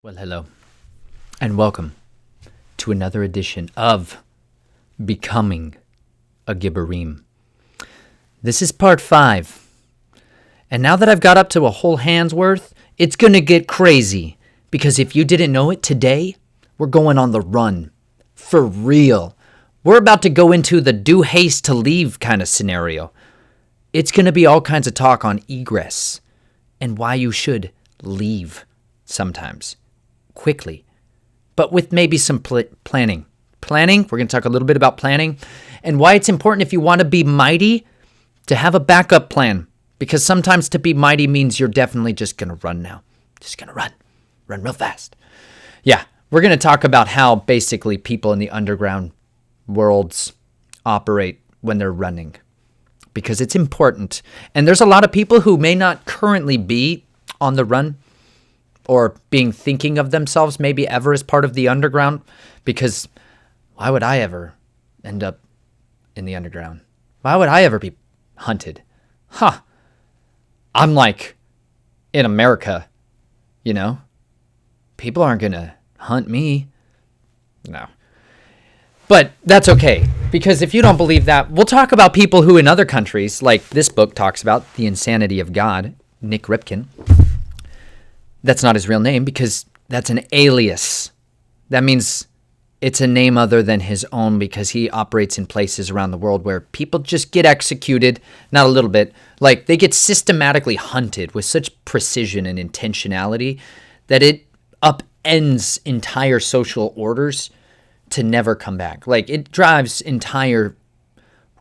Well, hello, and welcome to another edition of Becoming a Gibborim. This is part 5, and now that I've got up to a whole hand's worth, it's going to get crazy, because if you didn't know it, today, we're going on the run. For real. We're about to go into the do haste to leave kind of scenario. It's going to be all kinds of talk on egress, and why you should leave sometimes. Quickly, but with maybe some planning. We're going to talk a little bit about planning and why it's important if you want to be mighty to have a backup plan, because sometimes to be mighty means you're definitely just going to run now. Just going to run real fast. Yeah, we're going to talk about how basically people in the underground worlds operate when they're running, because it's important. And there's a lot of people who may not currently be on the run or being thinking of themselves maybe ever as part of the underground, because why would I ever end up in the underground? Why would I ever be hunted? I'm like in America, you know? People aren't going to hunt me. No. But that's okay, because if you don't believe that, we'll talk about people who in other countries, like this book talks about, The Insanity of God, Nick Ripken. That's not his real name because that's an alias. That means it's a name other than his own, because he operates in places around the world where people just get executed, not a little bit, like they get systematically hunted with such precision and intentionality that it upends entire social orders to never come back. Like it drives entire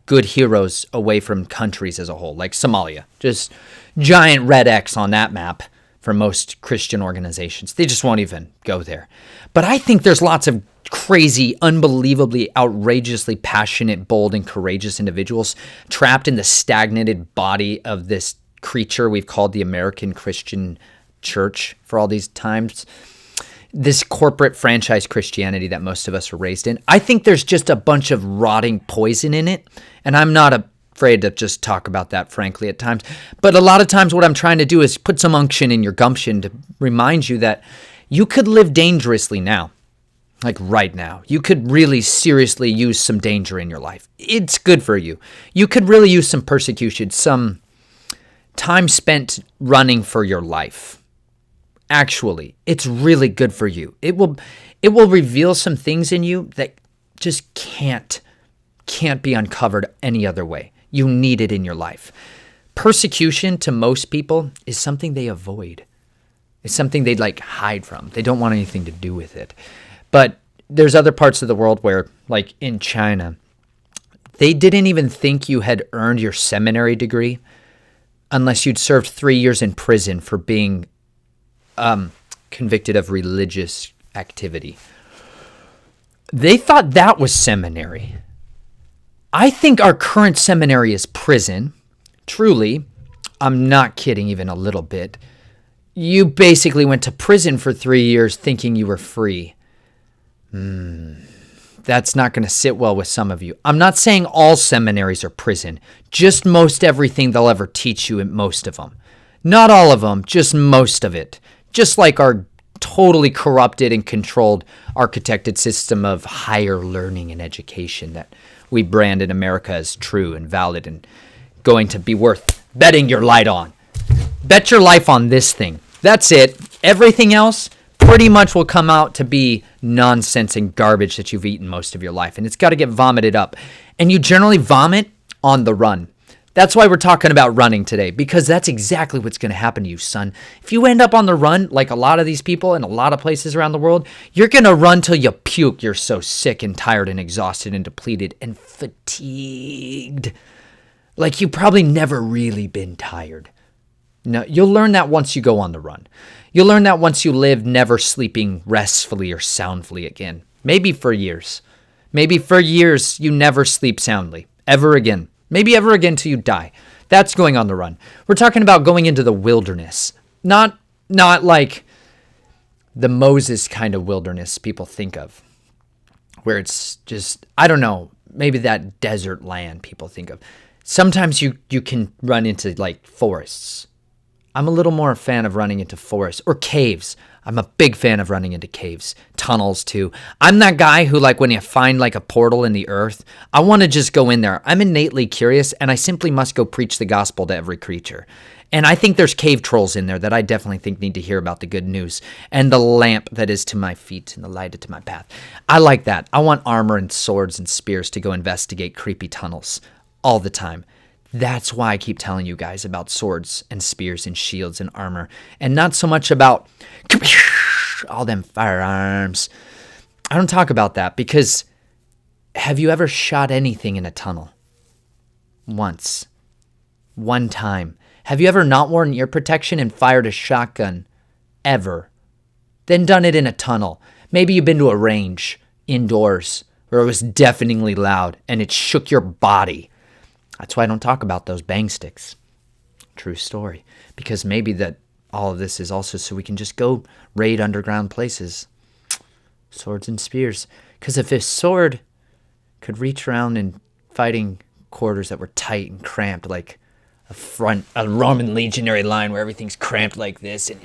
good heroes away from countries as a whole, like Somalia. Just giant red X on that map. For most Christian organizations, they just won't even go there. But I think there's lots of crazy, unbelievably, outrageously passionate, bold, and courageous individuals trapped in the stagnated body of this creature we've called the American Christian Church for all these times. This corporate franchise Christianity that most of us were raised in. I think there's just a bunch of rotting poison in it, and I'm not afraid to just talk about that frankly at times. But a lot of times what I'm trying to do is put some unction in your gumption to remind you that you could live dangerously now. Like right now. You could really seriously use some danger in your life. It's good for you. You could really use some persecution, some time spent running for your life. Actually, it's really good for you. It will reveal some things in you that just can't be uncovered any other way. You need it in your life. Persecution to most people is something they avoid. It's something they'd like hide from. They don't want anything to do with it. But there's other parts of the world where, like in China, they didn't even think you had earned your seminary degree unless you'd served 3 years in prison for being convicted of religious activity. They thought that was seminary. I think our current seminary is prison. Truly, I'm not kidding even a little bit. You basically went to prison for 3 years thinking you were free. That's not going to sit well with some of you. I'm not saying all seminaries are prison. Just most everything they'll ever teach you in most of them. Not all of them, just most of it. Just like our totally corrupted and controlled architected system of higher learning and education that we brand in America as true and valid and going to be worth betting your light on. Bet your life on this thing. That's it. Everything else pretty much will come out to be nonsense and garbage that you've eaten most of your life. And it's got to get vomited up. And you generally vomit on the run. That's why we're talking about running today, because that's exactly what's going to happen to you, son. If you end up on the run, like a lot of these people in a lot of places around the world, you're going to run till you puke. You're so sick and tired and exhausted and depleted and fatigued. Like you've probably never really been tired. No, you'll learn that once you go on the run. You'll learn that once you live never sleeping restfully or soundly again. Maybe for years. Maybe for years you never sleep soundly. Ever again. Maybe ever again till you die. That's going on the run. We're talking about going into the wilderness. Not like the Moses kind of wilderness people think of, where it's just, I don't know, maybe that desert land people think of. Sometimes you can run into like forests. I'm a little more a fan of running into forests or caves. I'm a big fan of running into caves, tunnels too. I'm that guy who, like, when you find like a portal in the earth, I want to just go in there. I'm innately curious, and I simply must go preach the gospel to every creature. And I think there's cave trolls in there that I definitely think need to hear about the good news and the lamp that is to my feet and the light to my path. I like that. I want armor and swords and spears to go investigate creepy tunnels all the time. That's why I keep telling you guys about swords and spears and shields and armor, and not so much about all them firearms. I don't talk about that because have you ever shot anything in a tunnel? Once. One time. Have you ever not worn ear protection and fired a shotgun? Ever. Then done it in a tunnel. Maybe you've been to a range, indoors, where it was deafeningly loud and it shook your body. That's why I don't talk about those bang sticks. True story. Because maybe that all of this is also so we can just go raid underground places. Swords and spears. Because if a sword could reach around in fighting quarters that were tight and cramped, like a Roman legionary line where everything's cramped like this, and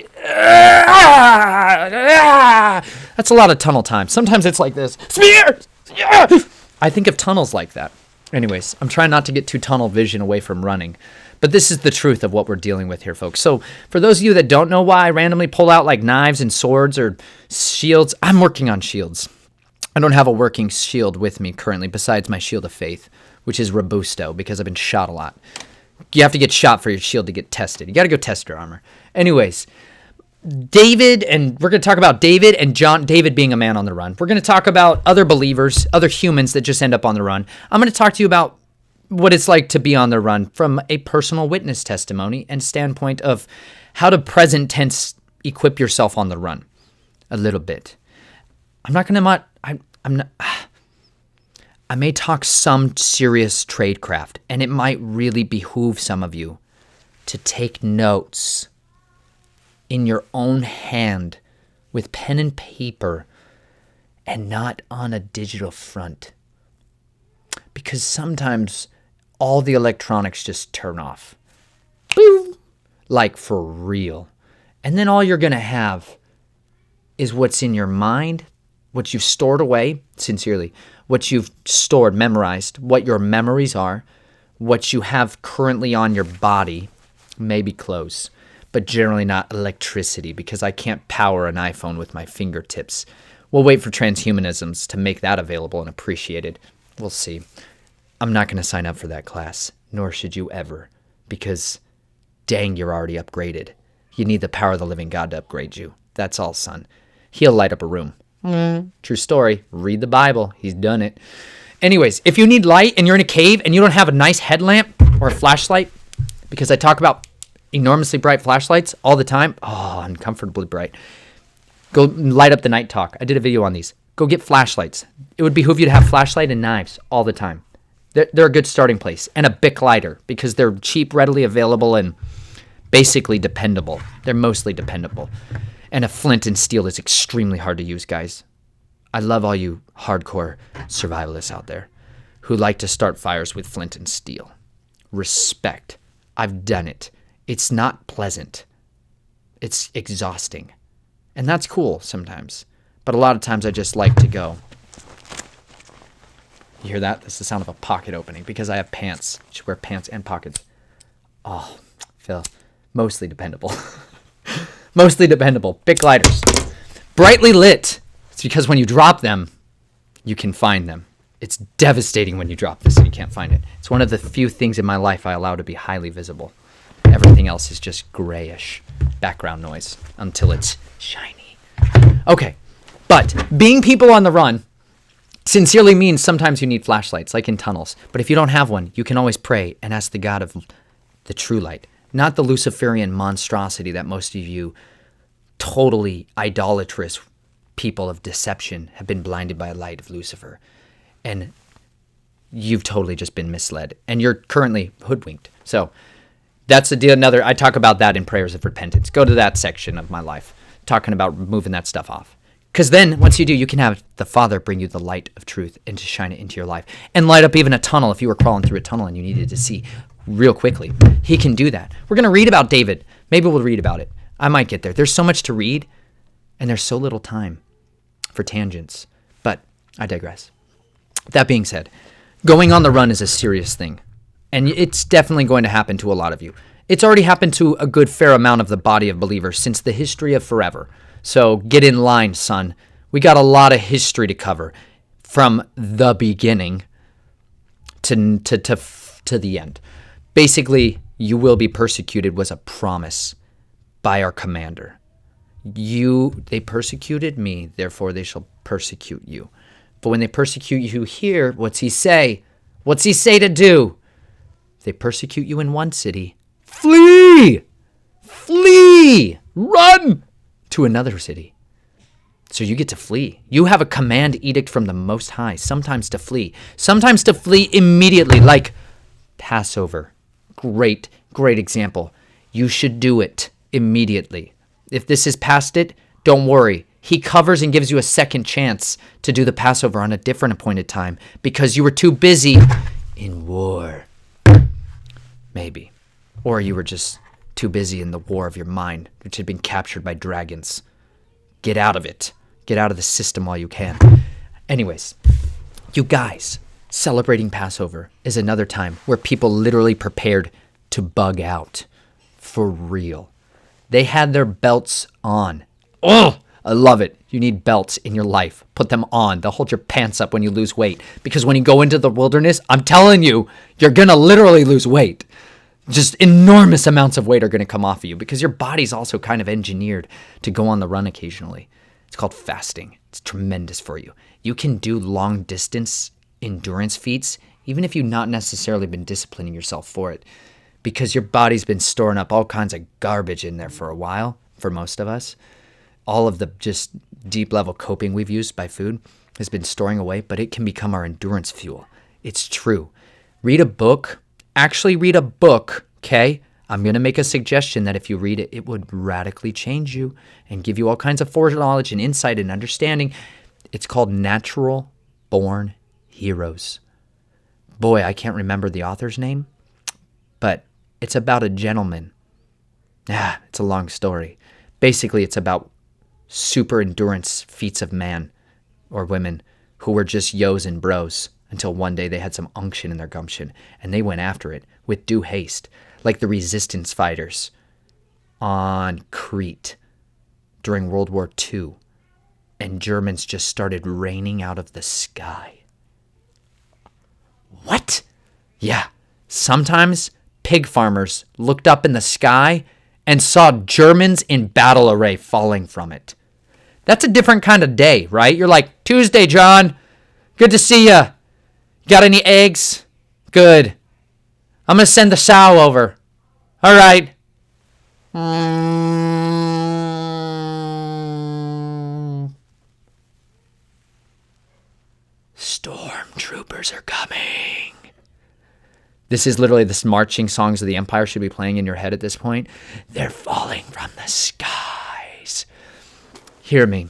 that's a lot of tunnel time. Sometimes it's like this. Spears! Yeah! I think of tunnels like that. Anyways, I'm trying not to get too tunnel vision away from running, but this is the truth of what we're dealing with here, folks. So for those of you that don't know why I randomly pull out like knives and swords or shields, I'm working on shields. I don't have a working shield with me currently besides my shield of faith, which is Robusto because I've been shot a lot. You have to get shot for your shield to get tested. You got to go test your armor. Anyways, David, and we're going to talk about David and John, David being a man on the run. We're going to talk about other believers, other humans that just end up on the run. I'm going to talk to you about what it's like to be on the run from a personal witness testimony and standpoint of how to present tense equip yourself on the run a little bit. I'm not going to, I may talk some serious tradecraft, and it might really behoove some of you to take notes in your own hand with pen and paper and not on a digital front. Because sometimes all the electronics just turn off. Boom! Like for real. And then all you're going to have is what's in your mind, what you've stored away, sincerely, what you've stored, memorized, what your memories are, what you have currently on your body, maybe clothes, but generally not electricity, because I can't power an iPhone with my fingertips. We'll wait for transhumanisms to make that available and appreciated. We'll see. I'm not going to sign up for that class, nor should you ever, because dang, you're already upgraded. You need the power of the living God to upgrade you. That's all, son. He'll light up a room. True story. Read the Bible. He's done it. Anyways, if you need light and you're in a cave and you don't have a nice headlamp or a flashlight, because I talk about enormously bright flashlights all the time. Oh, uncomfortably bright. Go light up the night talk. I did a video on these. Go get flashlights. It would behoove you to have flashlight and knives all the time. They're a good starting place. And a Bic lighter, because they're cheap, readily available, and basically dependable. They're mostly dependable. And a flint and steel is extremely hard to use, guys. I love all you hardcore survivalists out there who like to start fires with flint and steel. Respect. I've done it. It's not pleasant. It's exhausting. And that's cool sometimes. But a lot of times I just like to go. You hear that? That's the sound of a pocket opening because I have pants. I should wear pants and pockets. Oh, Phil. Mostly dependable. Mostly dependable. Bic lighters. Brightly lit. It's because when you drop them, you can find them. It's devastating when you drop this and you can't find it. It's one of the few things in my life I allow to be highly visible. Everything else is just grayish background noise until it's shiny. Okay, but being people on the run sincerely means sometimes you need flashlights, like in tunnels. But if you don't have one, you can always pray and ask the God of the true light, not the Luciferian monstrosity that most of you totally idolatrous people of deception have been blinded by a light of Lucifer. And you've totally just been misled. And you're currently hoodwinked. So that's another, I talk about that in Prayers of Repentance. Go to that section of my life, talking about moving that stuff off. Because then, once you do, you can have the Father bring you the light of truth and to shine it into your life. And light up even a tunnel if you were crawling through a tunnel and you needed to see real quickly. He can do that. We're going to read about David Maybe we'll read about it. I might get there. There's so much to read, and there's so little time for tangents. But I digress. That being said, going on the run is a serious thing, and it's definitely going to happen to a lot of you. It's already happened to a good fair amount of the body of believers since the history of forever. So get in line, son. We got a lot of history to cover from the beginning to the end. Basically, you will be persecuted was a promise by our commander. They persecuted me, therefore they shall persecute you. But when they persecute you here, what's he say? What's he say to do? If they persecute you in one city, flee! Flee! Run to another city. So you get to flee. You have a command edict from the Most High, sometimes to flee immediately, like Passover. Great example. You should do it immediately. If this is past it, don't worry. He covers and gives you a second chance to do the Passover on a different appointed time because you were too busy in war. Maybe. Or you were just too busy in the war of your mind, which had been captured by dragons. Get out of it. Get out of the system while you can. Anyways, you guys, celebrating Passover is another time where people literally prepared to bug out. For real. They had their belts on. Oh, I love it. You need belts in your life. Put them on. They'll hold your pants up when you lose weight. Because when you go into the wilderness, I'm telling you, you're going to literally lose weight. Just enormous amounts of weight are going to come off of you because your body's also kind of engineered to go on the run occasionally. It's called fasting. It's tremendous for you. You can do long distance endurance feats even if you've not necessarily been disciplining yourself for it because your body's been storing up all kinds of garbage in there for a while, for most of us. All of the just deep level coping we've used by food has been storing away, but it can become our endurance fuel. It's true. Read a book. Actually read a book, okay? I'm going to make a suggestion that if you read it, it would radically change you and give you all kinds of foreknowledge and insight and understanding. It's called Natural Born Heroes. Boy, I can't remember the author's name, but it's about a gentleman. It's a long story. Basically, it's about super endurance feats of man or women who were just yos and bros until one day they had some unction in their gumption and they went after it with due haste, like the resistance fighters on Crete during World War II, and Germans just started raining out of the sky. What? Yeah, sometimes pig farmers looked up in the sky and saw Germans in battle array falling from it. That's a different kind of day, right? You're like, Tuesday, John. Good to see ya. Got any eggs? Good. I'm going to send the sow over. All right. Stormtroopers are coming. This is literally the marching songs of the Empire should be playing in your head at this point. They're falling from the skies. Hear me.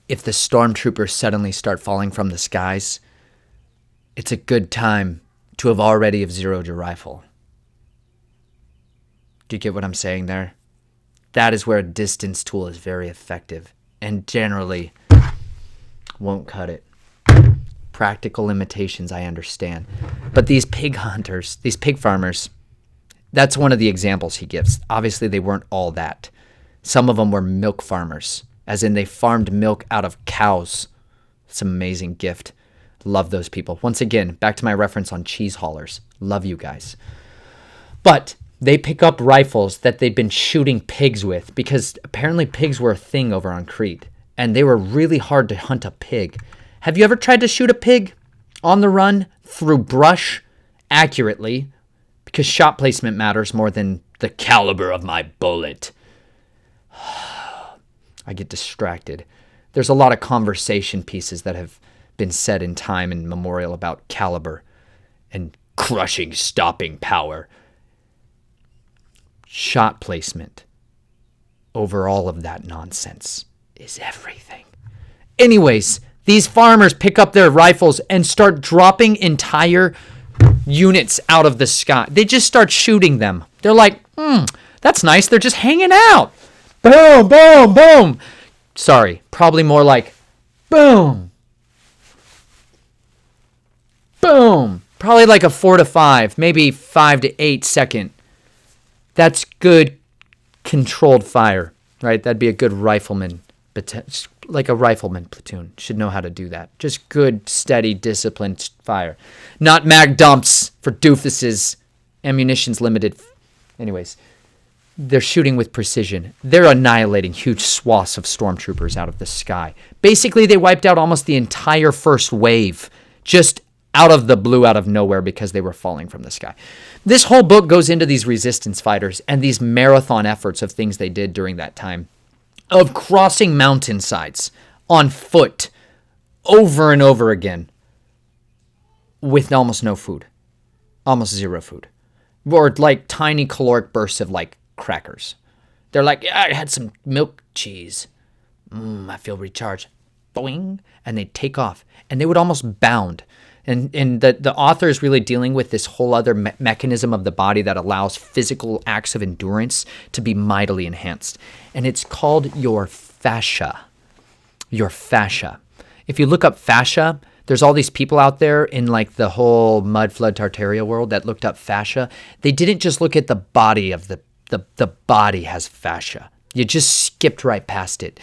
If the stormtroopers suddenly start falling from the skies, it's a good time to have already have zeroed your rifle. Do you get what I'm saying there? That is where a distance tool is very effective and generally won't cut it. Practical limitations, I understand. But these pig hunters, these pig farmers, that's one of the examples he gives. Obviously, they weren't all that. Some of them were milk farmers, as in they farmed milk out of cows. It's an amazing gift. Love those people. Once again, back to my reference on cheese haulers. Love you guys. But they pick up rifles that they've been shooting pigs with because apparently pigs were a thing over on Crete, and they were really hard to hunt a pig. Have you ever tried to shoot a pig on the run through brush accurately? Because shot placement matters more than the caliber of my bullet. I get distracted. There's a lot of conversation pieces that have been said in time and memorial about caliber and crushing stopping power. Shot placement over all of that nonsense is everything. Anyways, these farmers pick up their rifles and start dropping entire units out of the sky. They just start shooting them. They're like, that's That's nice. They're just hanging out. Boom, boom, boom. Sorry, probably more like boom. Boom. Probably like a 4 to 5, maybe 5 to 8 second. That's good controlled fire, right? That'd be a good rifleman, like a rifleman platoon should know how to do that. Just good, steady, disciplined fire. Not mag dumps for doofuses. Ammunition's limited. Anyways, they're shooting with precision. They're annihilating huge swaths of stormtroopers out of the sky. Basically, they wiped out almost the entire first wave just out of the blue, out of nowhere, because they were falling from the sky. This whole book goes into these resistance fighters and these marathon efforts of things they did during that time, of crossing mountainsides on foot over and over again with almost no food, almost zero food, or like tiny caloric bursts of like crackers. They're like, yeah, I had some milk cheese. I feel recharged. Boing. And they'd take off. And they would almost bound. And the author is really dealing with this whole other mechanism of the body that allows physical acts of endurance to be mightily enhanced. And it's called your fascia. Your fascia. If you look up fascia, there's all these people out there in like the whole mud flood Tartaria world that looked up fascia. They didn't just look at the body of the body has fascia. You just skipped right past it.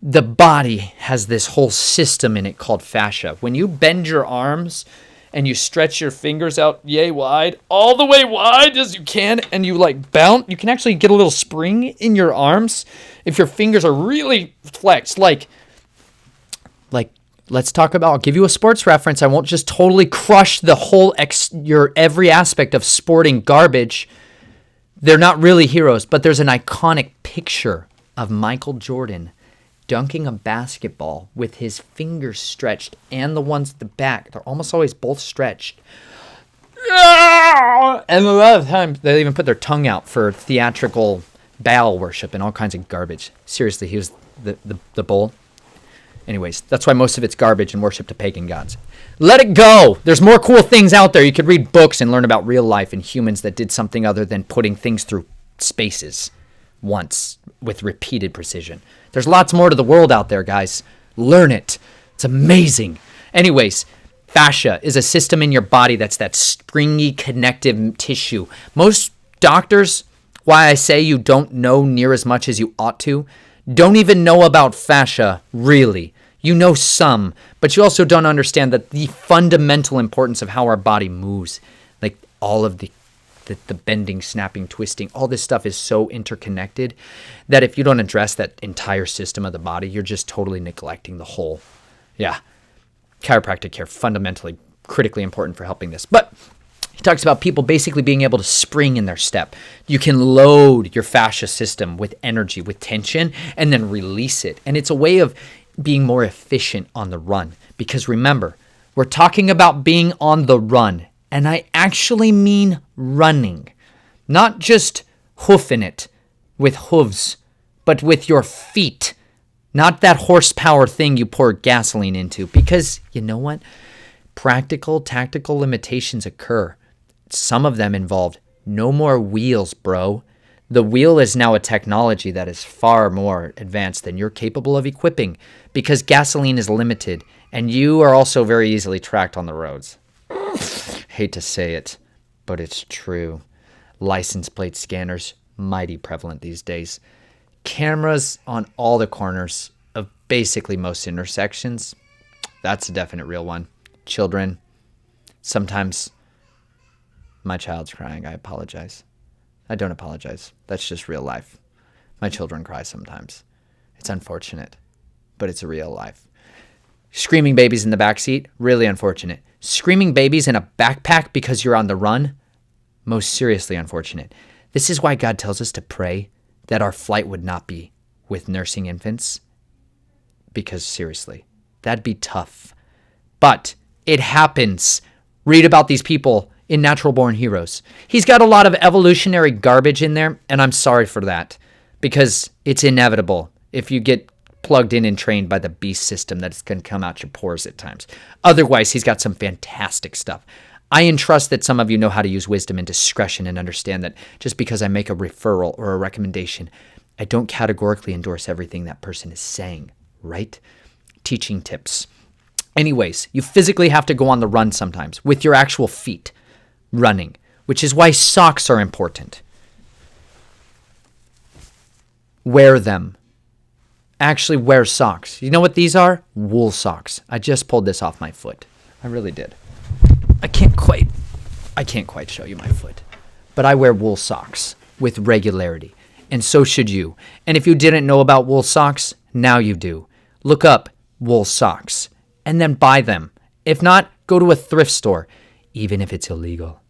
The body has this whole system in it called fascia. When you bend your arms and you stretch your fingers out yay wide, all the way wide as you can, and you like bounce, you can actually get a little spring in your arms if your fingers are really flexed. Like let's talk about, I'll give you a sports reference. I won't just totally crush the whole your every aspect of sporting garbage. They're not really heroes, but there's an iconic picture of Michael Jordan dunking a basketball with his fingers stretched and the ones at the back. They're almost always both stretched. And a lot of times they even put their tongue out for theatrical Baal worship and all kinds of garbage. Seriously, he was the bull. Anyways, that's why most of it's garbage and worship to pagan gods. Let it go. There's more cool things out there. You could read books and learn about real life and humans that did something other than putting things through spaces once with repeated precision. There's lots more to the world out there, guys. Learn it. It's amazing. Anyways, fascia is a system in your body that's that springy connective tissue. Most doctors, why I say you don't know near as much as you ought to, don't even know about fascia, really. You know some, but you also don't understand that the fundamental importance of how our body moves, like all of the bending, snapping, twisting, all this stuff is so interconnected that if you don't address that entire system of the body, you're just totally neglecting the whole. Yeah. Chiropractic care, fundamentally, critically important for helping this. But he talks about people basically being able to spring in their step. You can load your fascia system with energy, with tension, and then release it. And it's a way of being more efficient on the run. Because remember, we're talking about being on the run. And I actually mean running, not just hoofing it with hooves, but with your feet, not that horsepower thing you pour gasoline into. Because you know what? Practical, tactical limitations occur. Some of them involved no more wheels, bro. The wheel is now a technology that is far more advanced than you're capable of equipping because gasoline is limited and you are also very easily tracked on the roads. Hate to say it, but it's true. License plate scanners, mighty prevalent these days. Cameras on all the corners of basically most intersections. That's a definite real one. Children. Sometimes my child's crying. I apologize. I don't apologize. That's just real life. My children cry sometimes. It's unfortunate, but it's a real life. Screaming babies in the backseat, really unfortunate. Screaming babies in a backpack because you're on the run, most seriously unfortunate. This is why God tells us to pray that our flight would not be with nursing infants, because seriously, that'd be tough. But it happens. Read about these people in Natural Born Heroes. He's got a lot of evolutionary garbage in there, and I'm sorry for that, because it's inevitable if you get plugged in and trained by the beast system that it's going to come out your pores at times. Otherwise, he's got some fantastic stuff. I entrust that some of you know how to use wisdom and discretion and understand that just because I make a referral or a recommendation, I don't categorically endorse everything that person is saying, right? Teaching tips. Anyways, you physically have to go on the run sometimes with your actual feet running, which is why socks are important. Wear them. Actually wear socks. You know what these are? Wool socks. I just pulled this off my foot. I really did. I can't quite show you my foot. But I wear wool socks with regularity. And so should you. And if you didn't know about wool socks, now you do. Look up wool socks and then buy them. If not, go to a thrift store, even if it's illegal.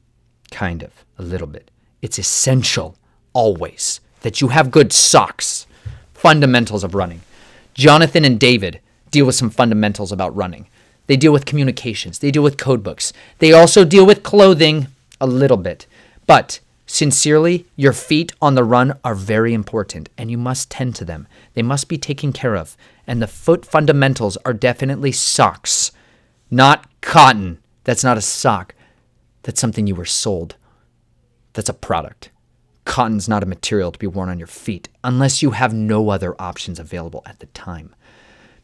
Kind of, a little bit. It's essential, always, that you have good socks. Fundamentals of running. Jonathan and David deal with some fundamentals about running. They deal with communications. They deal with code books. They also deal with clothing a little bit. But sincerely, your feet on the run are very important, and you must tend to them. They must be taken care of. And the foot fundamentals are definitely socks, not cotton. That's not a sock. That's something you were sold. That's a product. Cotton's not a material to be worn on your feet unless you have no other options available at the time.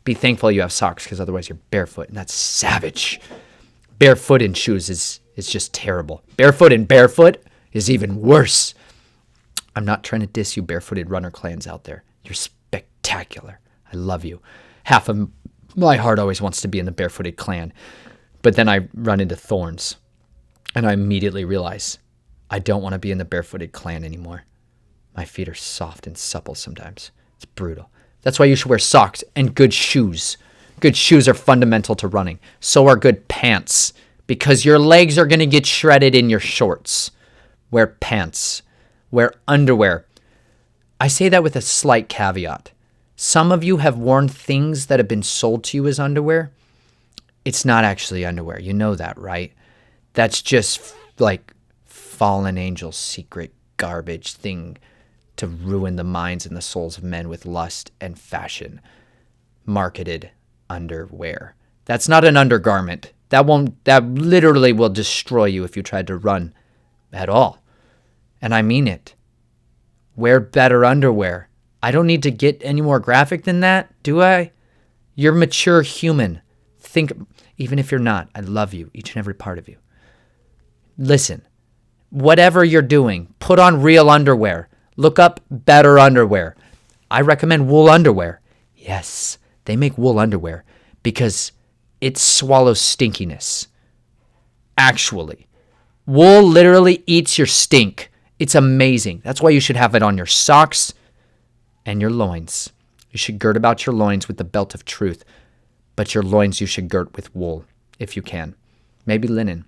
Be thankful you have socks, because otherwise you're barefoot, and that's savage. Barefoot in shoes is just terrible. Barefoot in barefoot is even worse. I'm not trying to diss you barefooted runner clans out there. You're spectacular. I love you. Half of my heart always wants to be in the barefooted clan, but then I run into thorns, and I immediately realize I don't want to be in the barefooted clan anymore. My feet are soft and supple sometimes. It's brutal. That's why you should wear socks and good shoes. Good shoes are fundamental to running. So are good pants, because your legs are going to get shredded in your shorts. Wear pants. Wear underwear. I say that with a slight caveat. Some of you have worn things that have been sold to you as underwear. It's not actually underwear. You know that, right? That's just like fallen angel's secret garbage thing to ruin the minds and the souls of men with lust and fashion. Marketed underwear. That's not an undergarment. That literally will destroy you if you tried to run at all. And I mean it. Wear better underwear. I don't need to get any more graphic than that, do I? You're a mature human. Think, even if you're not, I love you, each and every part of you. Listen. Whatever you're doing, put on real underwear. Look up better underwear. I recommend wool underwear. Yes, they make wool underwear because it swallows stinkiness. Actually, wool literally eats your stink. It's amazing. That's why you should have it on your socks and your loins. You should gird about your loins with the belt of truth, but your loins you should gird with wool if you can. Maybe linen.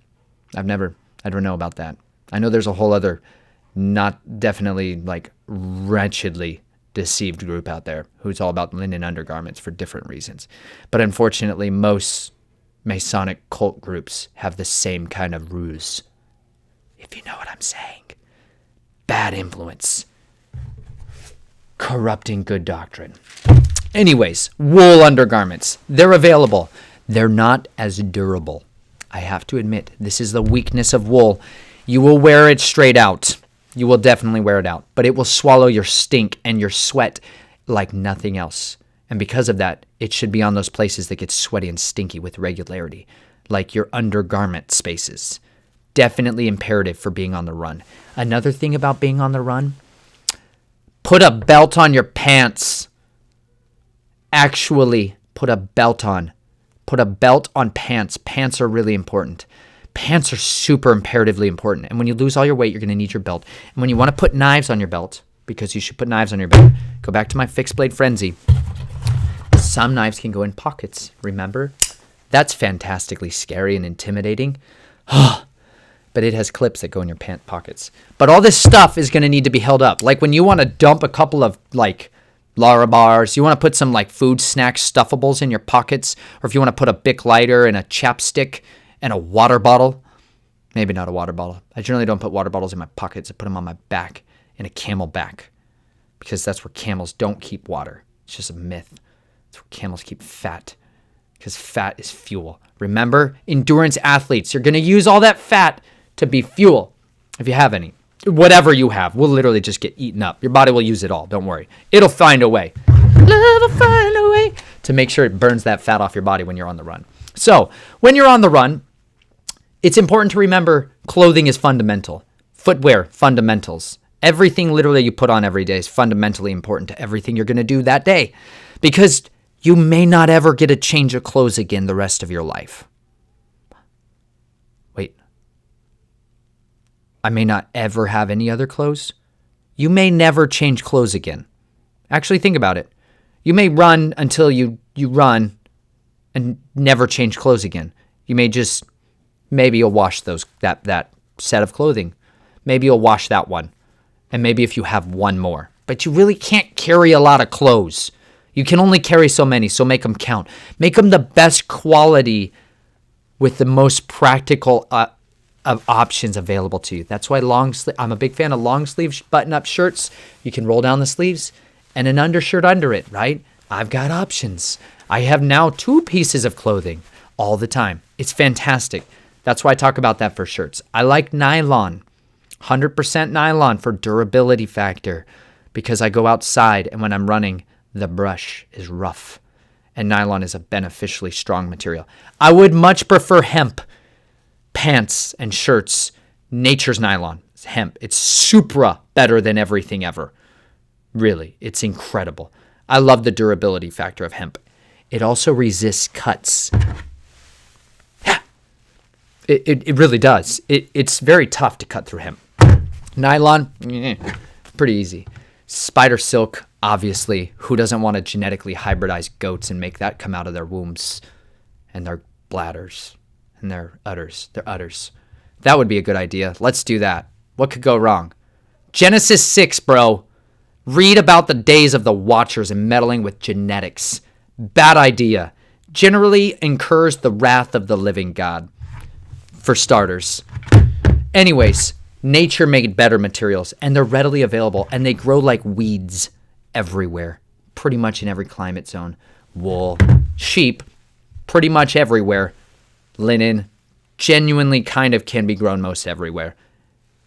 I don't know about that. I know there's a whole other, not definitely like wretchedly deceived group out there who's all about linen undergarments for different reasons. But unfortunately, most Masonic cult groups have the same kind of ruse. If you know what I'm saying. Bad influence. Corrupting good doctrine. Anyways, wool undergarments. They're available. They're not as durable. I have to admit, this is the weakness of wool. You will wear it straight out. You will definitely wear it out. But it will swallow your stink and your sweat like nothing else. And because of that, it should be on those places that get sweaty and stinky with regularity, like your undergarment spaces. Definitely imperative for being on the run. Another thing about being on the run, put a belt on your pants. Actually, put a belt on. Put a belt on pants. Pants are really important. Pants are super imperatively important. And when you lose all your weight, you're going to need your belt. And when you want to put knives on your belt, because you should put knives on your belt, go back to my fixed blade frenzy. Some knives can go in pockets, remember? That's fantastically scary and intimidating. But it has clips that go in your pant pockets. But all this stuff is going to need to be held up. Like when you want to dump a couple of like Lara bars, you want to put some like food snack stuffables in your pockets, or if you want to put a Bic lighter and a chapstick and a water bottle. Maybe not a water bottle. I generally don't put water bottles in my pockets. I put them on my back in a camel back because that's where camels don't keep water. It's just a myth. It's where camels keep fat because fat is fuel. Remember, endurance athletes, you're going to use all that fat to be fuel, if you have any. Whatever you have will literally just get eaten up. Your body will use it all. Don't worry. It'll find a way. Love will find a way to make sure it burns that fat off your body when you're on the run. So when you're on the run, it's important to remember clothing is fundamental. Footwear, fundamentals. Everything literally you put on every day is fundamentally important to everything you're going to do that day, because you may not ever get a change of clothes again the rest of your life. Wait. I may not ever have any other clothes? You may never change clothes again. Actually, think about it. You may run until you run and never change clothes again. You may just, maybe you'll wash that set of clothing. Maybe you'll wash that one. And maybe if you have one more. But you really can't carry a lot of clothes. You can only carry so many, so make them count. Make them the best quality with the most practical of options available to you. That's why I'm a big fan of long sleeve button-up shirts. You can roll down the sleeves and an undershirt under it, right? I've got options. I have now 2 pieces of clothing all the time. It's fantastic. That's why I talk about that for shirts. I like nylon, 100% nylon for durability factor, because I go outside and when I'm running, the brush is rough and nylon is a beneficially strong material. I would much prefer hemp pants and shirts. Nature's nylon. It's hemp. It's supra better than everything ever. Really, it's incredible. I love the durability factor of hemp. It also resists cuts. It really does. It's very tough to cut through hemp. Nylon, pretty easy. Spider silk, obviously. Who doesn't want to genetically hybridize goats and make that come out of their wombs and their bladders? And their udders. That would be a good idea. Let's do that. What could go wrong? Genesis 6, bro. Read about the days of the Watchers and meddling with genetics. Bad idea. Generally incurs the wrath of the living God. For starters. Anyways, nature made better materials, and they're readily available, and they grow like weeds everywhere. Pretty much in every climate zone. Wool, sheep, pretty much everywhere. Linen, genuinely kind of can be grown most everywhere.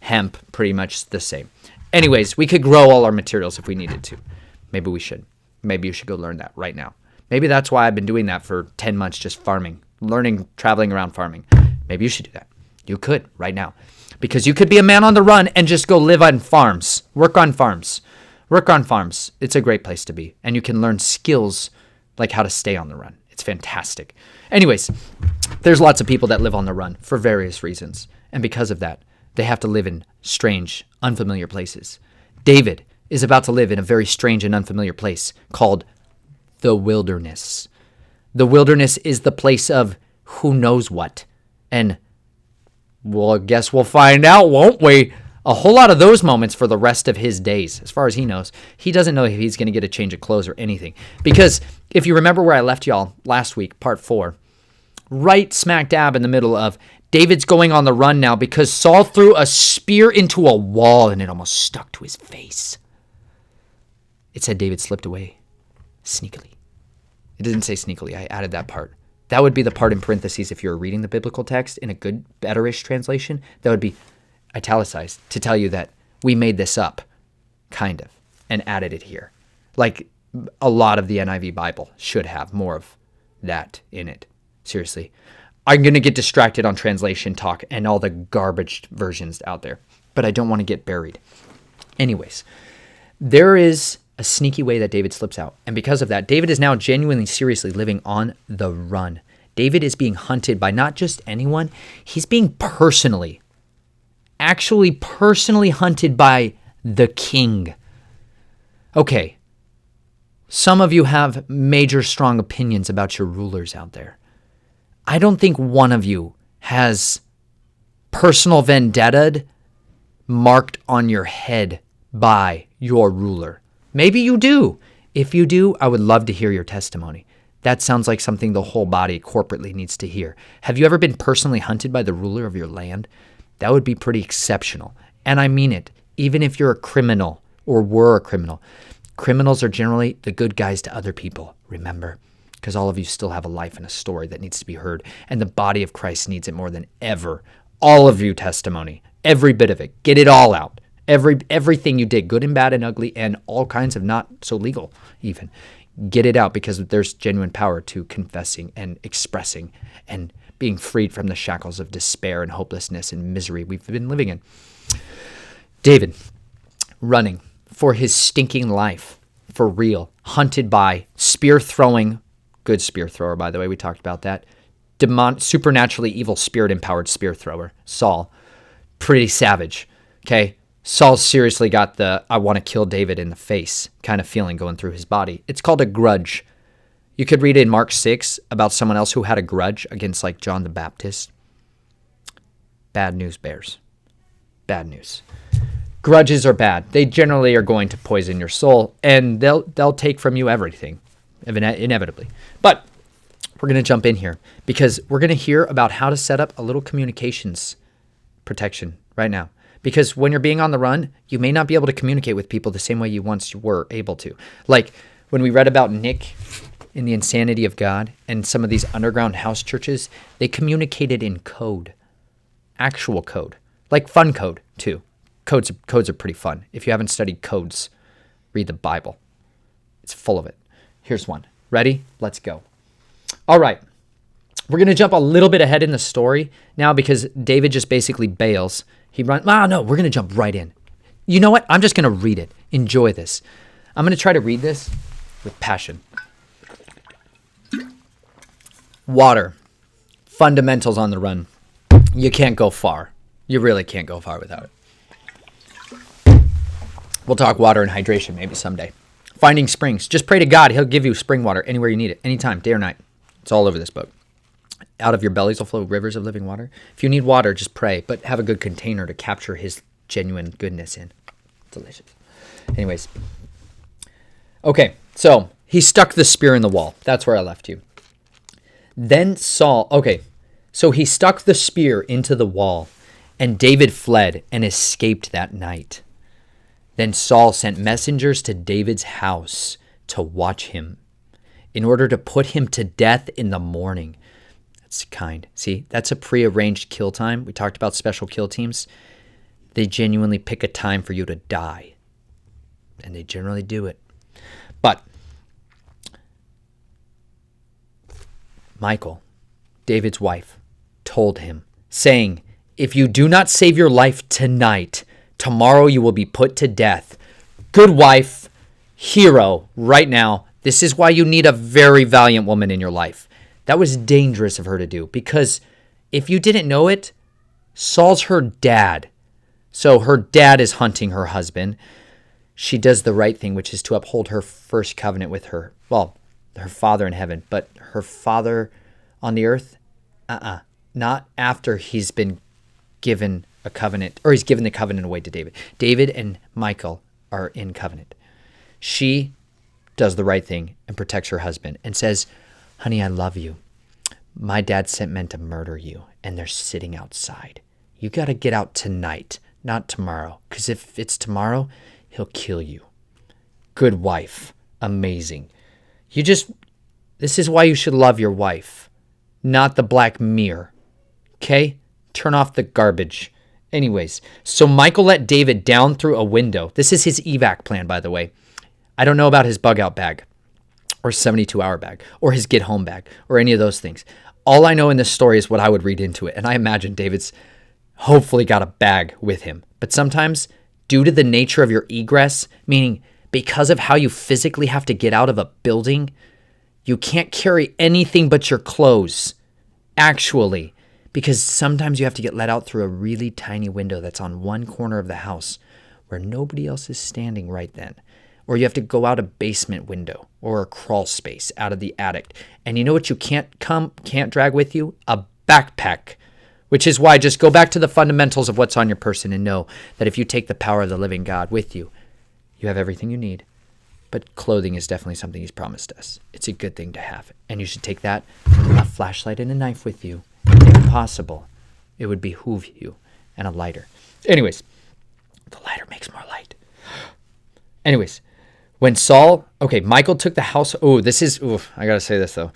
Hemp, pretty much the same. Anyways, we could grow all our materials if we needed to. Maybe we should. Maybe you should go learn that right now. Maybe that's why I've been doing that for 10 months, just farming, learning, traveling around farming. Maybe you should do that. You could right now. Because you could be a man on the run and just go live on farms. Work on farms. It's a great place to be. And you can learn skills like how to stay on the run. It's fantastic. Anyways, there's lots of people that live on the run for various reasons. And because of that, they have to live in strange, unfamiliar places. David is about to live in a very strange and unfamiliar place called the wilderness. The wilderness is the place of who knows what. And well, I guess we'll find out, won't we? A whole lot of those moments for the rest of his days. As far as he knows, he doesn't know if he's going to get a change of clothes or anything. Because if you remember where I left y'all last week, part 4, right smack dab in the middle of David's going on the run now because Saul threw a spear into a wall and it almost stuck to his face. It said David slipped away sneakily. It didn't say sneakily. I added that part. That would be the part in parentheses if you were reading the biblical text in a good, betterish translation. That would be italicized to tell you that we made this up, kind of, and added it here. Like a lot of the NIV Bible should have more of that in it. Seriously. I'm going to get distracted on translation talk and all the garbage versions out there, but I don't want to get buried. Anyways, there is a sneaky way that David slips out. And because of that, David is now genuinely, seriously living on the run. David is being hunted by not just anyone. He's being actually personally hunted by the king. Okay, some of you have major strong opinions about your rulers out there. I don't think one of you has personal vendetta marked on your head by your ruler. Maybe you do. If you do, I would love to hear your testimony. That sounds like something the whole body corporately needs to hear. Have you ever been personally hunted by the ruler of your land? That would be pretty exceptional. And I mean it, even if you're a criminal or were a criminal. Criminals are generally the good guys to other people, remember? because all of you still have a life and a story that needs to be heard, and the body of Christ needs it more than ever. All of you testimony, every bit of it, get it all out. Everything you did, good and bad and ugly, and all kinds of not so legal even. Get it out, because there's genuine power to confessing and expressing and being freed from the shackles of despair and hopelessness and misery we've been living in. David, running for his stinking life, for real, hunted by spear-throwing, good spear thrower, by the way, we talked about that, supernaturally evil spirit-empowered spear thrower, Saul. Pretty savage, okay? Saul seriously got the I want to kill David in the face kind of feeling going through his body. It's called a grudge. You could read in Mark 6 about someone else who had a grudge against like John the Baptist. Bad news, bears. Bad news. Grudges are bad. They generally are going to poison your soul, and they'll take from you everything, inevitably. But we're going to jump in here because we're going to hear about how to set up a little communications protection right now. Because when you're being on the run, you may not be able to communicate with people the same way you once were able to. Like when we read about Nick in The Insanity of God and some of these underground house churches, they communicated in code, actual code, like fun code too. Codes are pretty fun. If you haven't studied codes, read the Bible. It's full of it. Here's one. Ready? Let's go. All right. We're going to jump a little bit ahead in the story now because David just basically bails. He runs. No, we're going to jump right in. You know what? I'm just going to read it. Enjoy this. I'm going to try to read this with passion. Water. Fundamentals on the run. You can't go far. You really can't go far without it. We'll talk water and hydration maybe someday. Finding springs. Just pray to God. He'll give you spring water anywhere you need it. Anytime, day or night. It's all over this book. Out of your bellies will flow rivers of living water. If you need water, just pray, but have a good container to capture his genuine goodness in. Delicious. Anyways. Okay, so he stuck the spear in the wall. That's where I left you. Then Saul, so he stuck the spear into the wall, and David fled and escaped that night. Then Saul sent messengers to David's house to watch him in order to put him to death in the morning. That's kind. See, that's a prearranged kill time. We talked about special kill teams. They genuinely pick a time for you to die. And they generally do it. But Michal, David's wife, told him, saying, "If you do not save your life tonight, tomorrow you will be put to death." Good wife, hero, right now. This is why you need a very valiant woman in your life. That was dangerous of her to do because if you didn't know it, Saul's her dad. So her dad is hunting her husband. She does the right thing, which is to uphold her first covenant with her. Well, her father in heaven, but her father on the earth? Not after he's been given a covenant, or he's given the covenant away to David. David and Michal are in covenant. She does the right thing and protects her husband and says, "Honey, I love you. My dad sent men to murder you, and they're sitting outside. You got to get out tonight, not tomorrow, because if it's tomorrow, he'll kill you." Good wife. Amazing. This is why you should love your wife, not the black mirror. Okay? Turn off the garbage. Anyways, so Michal let David down through a window. This is his evac plan, by the way. I don't know about his bug out bag or 72-hour bag or his get home bag or any of those things. All I know in this story is what I would read into it. And I imagine David's hopefully got a bag with him. But sometimes, due to the nature of your egress, meaning because of how you physically have to get out of a building, you can't carry anything but your clothes. Actually. Because sometimes you have to get let out through a really tiny window that's on one corner of the house where nobody else is standing right then. Or you have to go out a basement window or a crawl space out of the attic. And you know what you can't drag with you? A backpack. Which is why just go back to the fundamentals of what's on your person and know that if you take the power of the living God with you, you have everything you need. But clothing is definitely something he's promised us. It's a good thing to have. And you should take that, a flashlight and a knife with you. If possible, it would behoove you, and a lighter. Anyways, the lighter makes more light. Anyways, Michael took the house. I got to say this though.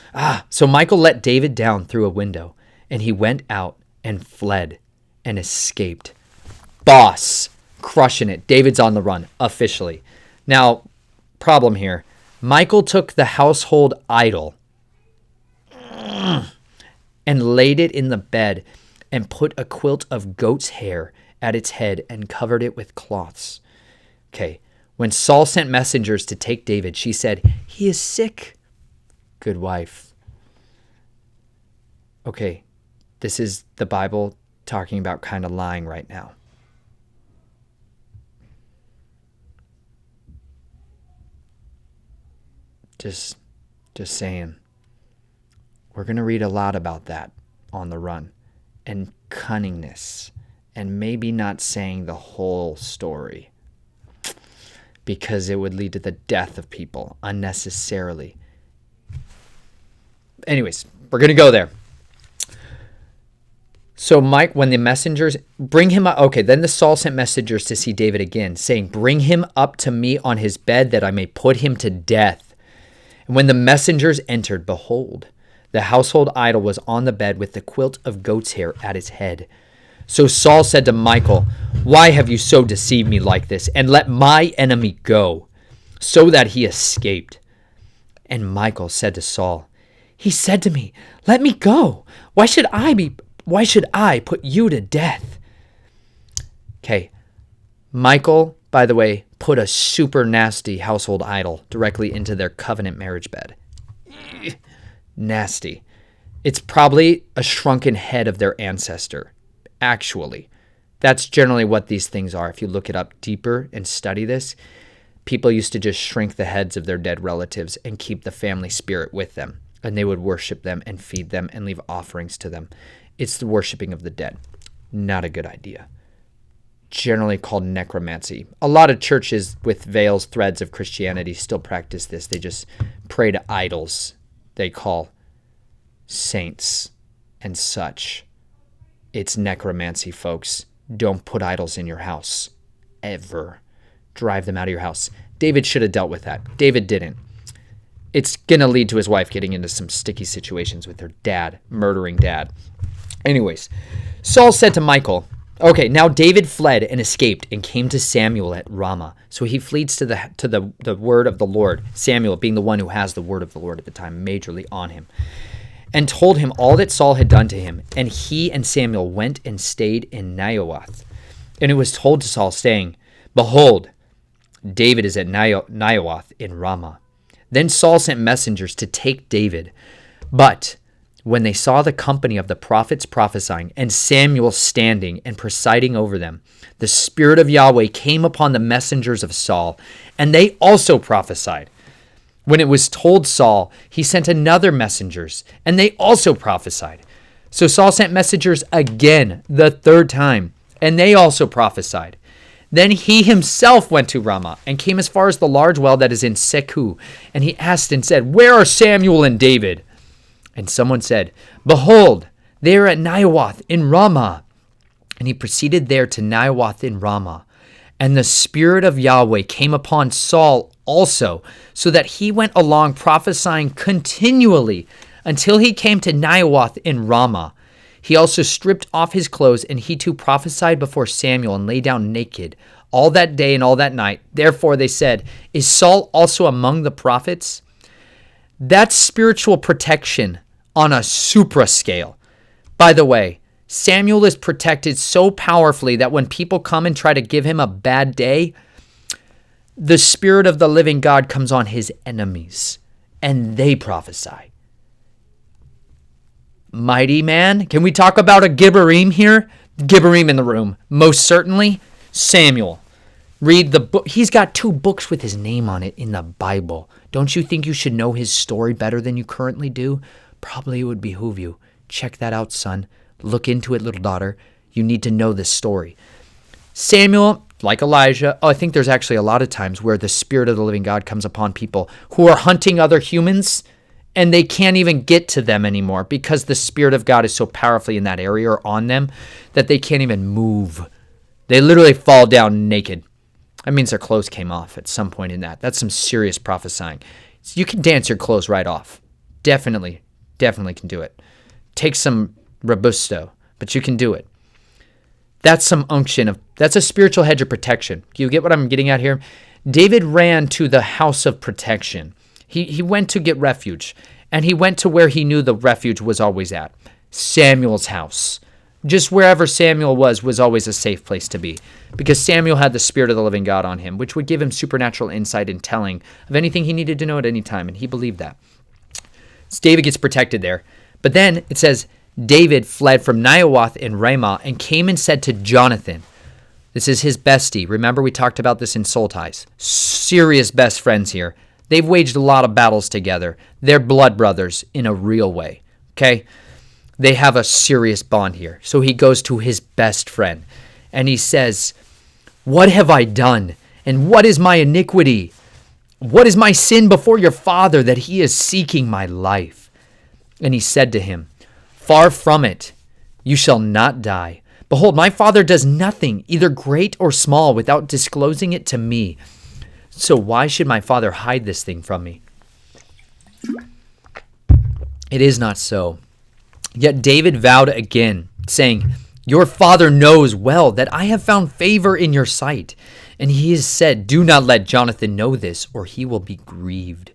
So Michael let David down through a window, and he went out and fled and escaped. Boss, crushing it. David's on the run, officially. Now, problem here. Michael took the household idol and laid it in the bed and put a quilt of goat's hair at its head and covered it with cloths. Okay. When Saul sent messengers to take David, she said, "He is sick." Good wife. Okay. This is the Bible talking about kind of lying right now. Just saying. We're going to read a lot about that on the run. And cunningness. And maybe not saying the whole story. Because it would lead to the death of people unnecessarily. Anyways, we're going to go there. So Mike, when the messengers bring him up, then the Saul sent messengers to see David again, saying, "Bring him up to me on his bed that I may put him to death." And when the messengers entered, behold, the household idol was on the bed with the quilt of goat's hair at its head. So Saul said to Michael, "Why have you so deceived me like this, and let my enemy go, so that he escaped?" And Michael said to Saul, "He said to me, 'Let me go. Why should I put you to death?'" Okay. Michael, by the way, put a super nasty household idol directly into their covenant marriage bed. Nasty. It's probably a shrunken head of their ancestor. Actually, that's generally what these things are. If you look it up deeper and study this, people used to just shrink the heads of their dead relatives and keep the family spirit with them. And they would worship them and feed them and leave offerings to them. It's the worshiping of the dead. Not a good idea. Generally called necromancy. A lot of churches with veils, threads of Christianity still practice this. They just pray to idols they call saints and such. It's necromancy, folks. Don't put idols in your house. Ever. Drive them out of your house. David should have dealt with that. David didn't. It's going to lead to his wife getting into some sticky situations with her dad, murdering dad. Anyways, Saul said to Michael, now David fled and escaped and came to Samuel at Ramah. So he flees to the word of the Lord, Samuel being the one who has the word of the Lord at the time, majorly on him, and told him all that Saul had done to him. And he and Samuel went and stayed in Naioth. And it was told to Saul, saying, "Behold, David is at Naioth in Ramah." Then Saul sent messengers to take David. But when they saw the company of the prophets prophesying, and Samuel standing and presiding over them, the Spirit of Yahweh came upon the messengers of Saul, and they also prophesied. When it was told Saul, he sent another messengers, and they also prophesied. So Saul sent messengers again, the third time, and they also prophesied. Then he himself went to Ramah and came as far as the large well that is in Seku. And he asked and said, "Where are Samuel and David?" And someone said, "Behold, they are at Naioth in Ramah." And he proceeded there to Naioth in Ramah. And the Spirit of Yahweh came upon Saul also, so that he went along prophesying continually until he came to Naioth in Ramah. He also stripped off his clothes, and he too prophesied before Samuel and lay down naked all that day and all that night. Therefore they said, "Is Saul also among the prophets?" That's spiritual protection on a supra scale. By the way, Samuel is protected so powerfully that when people come and try to give him a bad day, the Spirit of the living God comes on his enemies, and they prophesy. Mighty man. Can we talk about a Gibborim here? Gibborim in the room. Most certainly, Samuel. Read the book. He's got 2 books with his name on it in the Bible. Don't you think you should know his story better than you currently do? Probably it would behoove you. Check that out, son. Look into it, little daughter. You need to know this story. Samuel, like Elijah, I think there's actually a lot of times where the Spirit of the living God comes upon people who are hunting other humans, and they can't even get to them anymore because the Spirit of God is so powerfully in that area or on them that they can't even move. They literally fall down naked. That means their clothes came off at some point in that. That's some serious prophesying. So you can dance your clothes right off. Definitely can do it. Take some Robusto, but you can do it. That's some unction that's a spiritual hedge of protection. Do you get what I'm getting at here? David ran to the house of protection. He went to get refuge, and he went to where he knew the refuge was always at. Samuel's house. Just wherever Samuel was always a safe place to be, because Samuel had the Spirit of the living God on him, which would give him supernatural insight and telling of anything he needed to know at any time, and he believed that. So David gets protected there. But then it says, David fled from Naioth in Ramah and came and said to Jonathan, this is his bestie. Remember, we talked about this in Soul Ties. Serious best friends here. They've waged a lot of battles together. They're blood brothers in a real way, okay? They have a serious bond here. So he goes to his best friend and he says, what have I done? And what is my iniquity? What is my sin before your father that he is seeking my life? And he said to him, far from it, you shall not die. Behold, my father does nothing, either great or small, without disclosing it to me. So why should my father hide this thing from me? It is not so. Yet David vowed again, saying, your father knows well that I have found favor in your sight. And he has said, do not let Jonathan know this, or he will be grieved.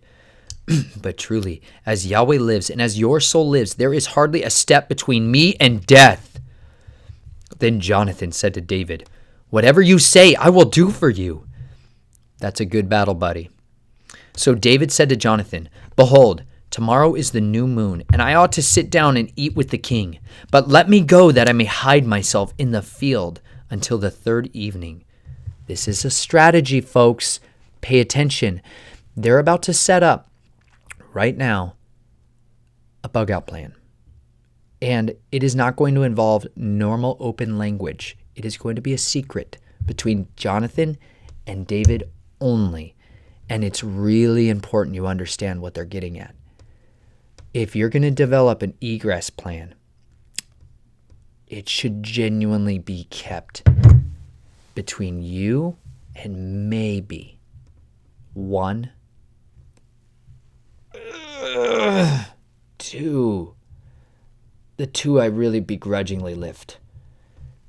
But truly, as Yahweh lives, and as your soul lives, there is hardly a step between me and death. Then Jonathan said to David, whatever you say, I will do for you. That's a good battle buddy. So David said to Jonathan, behold, tomorrow is the new moon, and I ought to sit down and eat with the king. But let me go that I may hide myself in the field until the third evening. This is a strategy, folks. Pay attention. They're about to set up, right now, a bug-out plan. And it is not going to involve normal open language. It is going to be a secret between Jonathan and David only. And it's really important you understand what they're getting at. If you're going to develop an egress plan, it should genuinely be kept between you and maybe one, two. The two I really begrudgingly lift.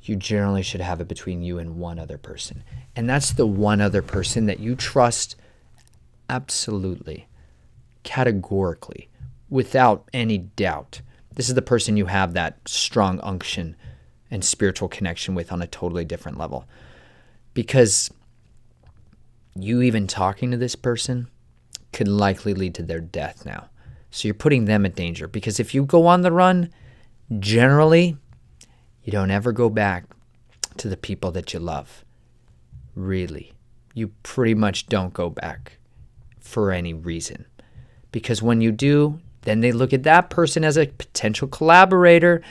You generally should have it between you and one other person. And that's the one other person that you trust absolutely, categorically, without any doubt. This is the person you have that strong unction and spiritual connection with on a totally different level. Because you even talking to this person could likely lead to their death now. So you're putting them in danger. Because if you go on the run, generally, you don't ever go back to the people that you love. Really. You pretty much don't go back for any reason. Because when you do, then they look at that person as a potential collaborator.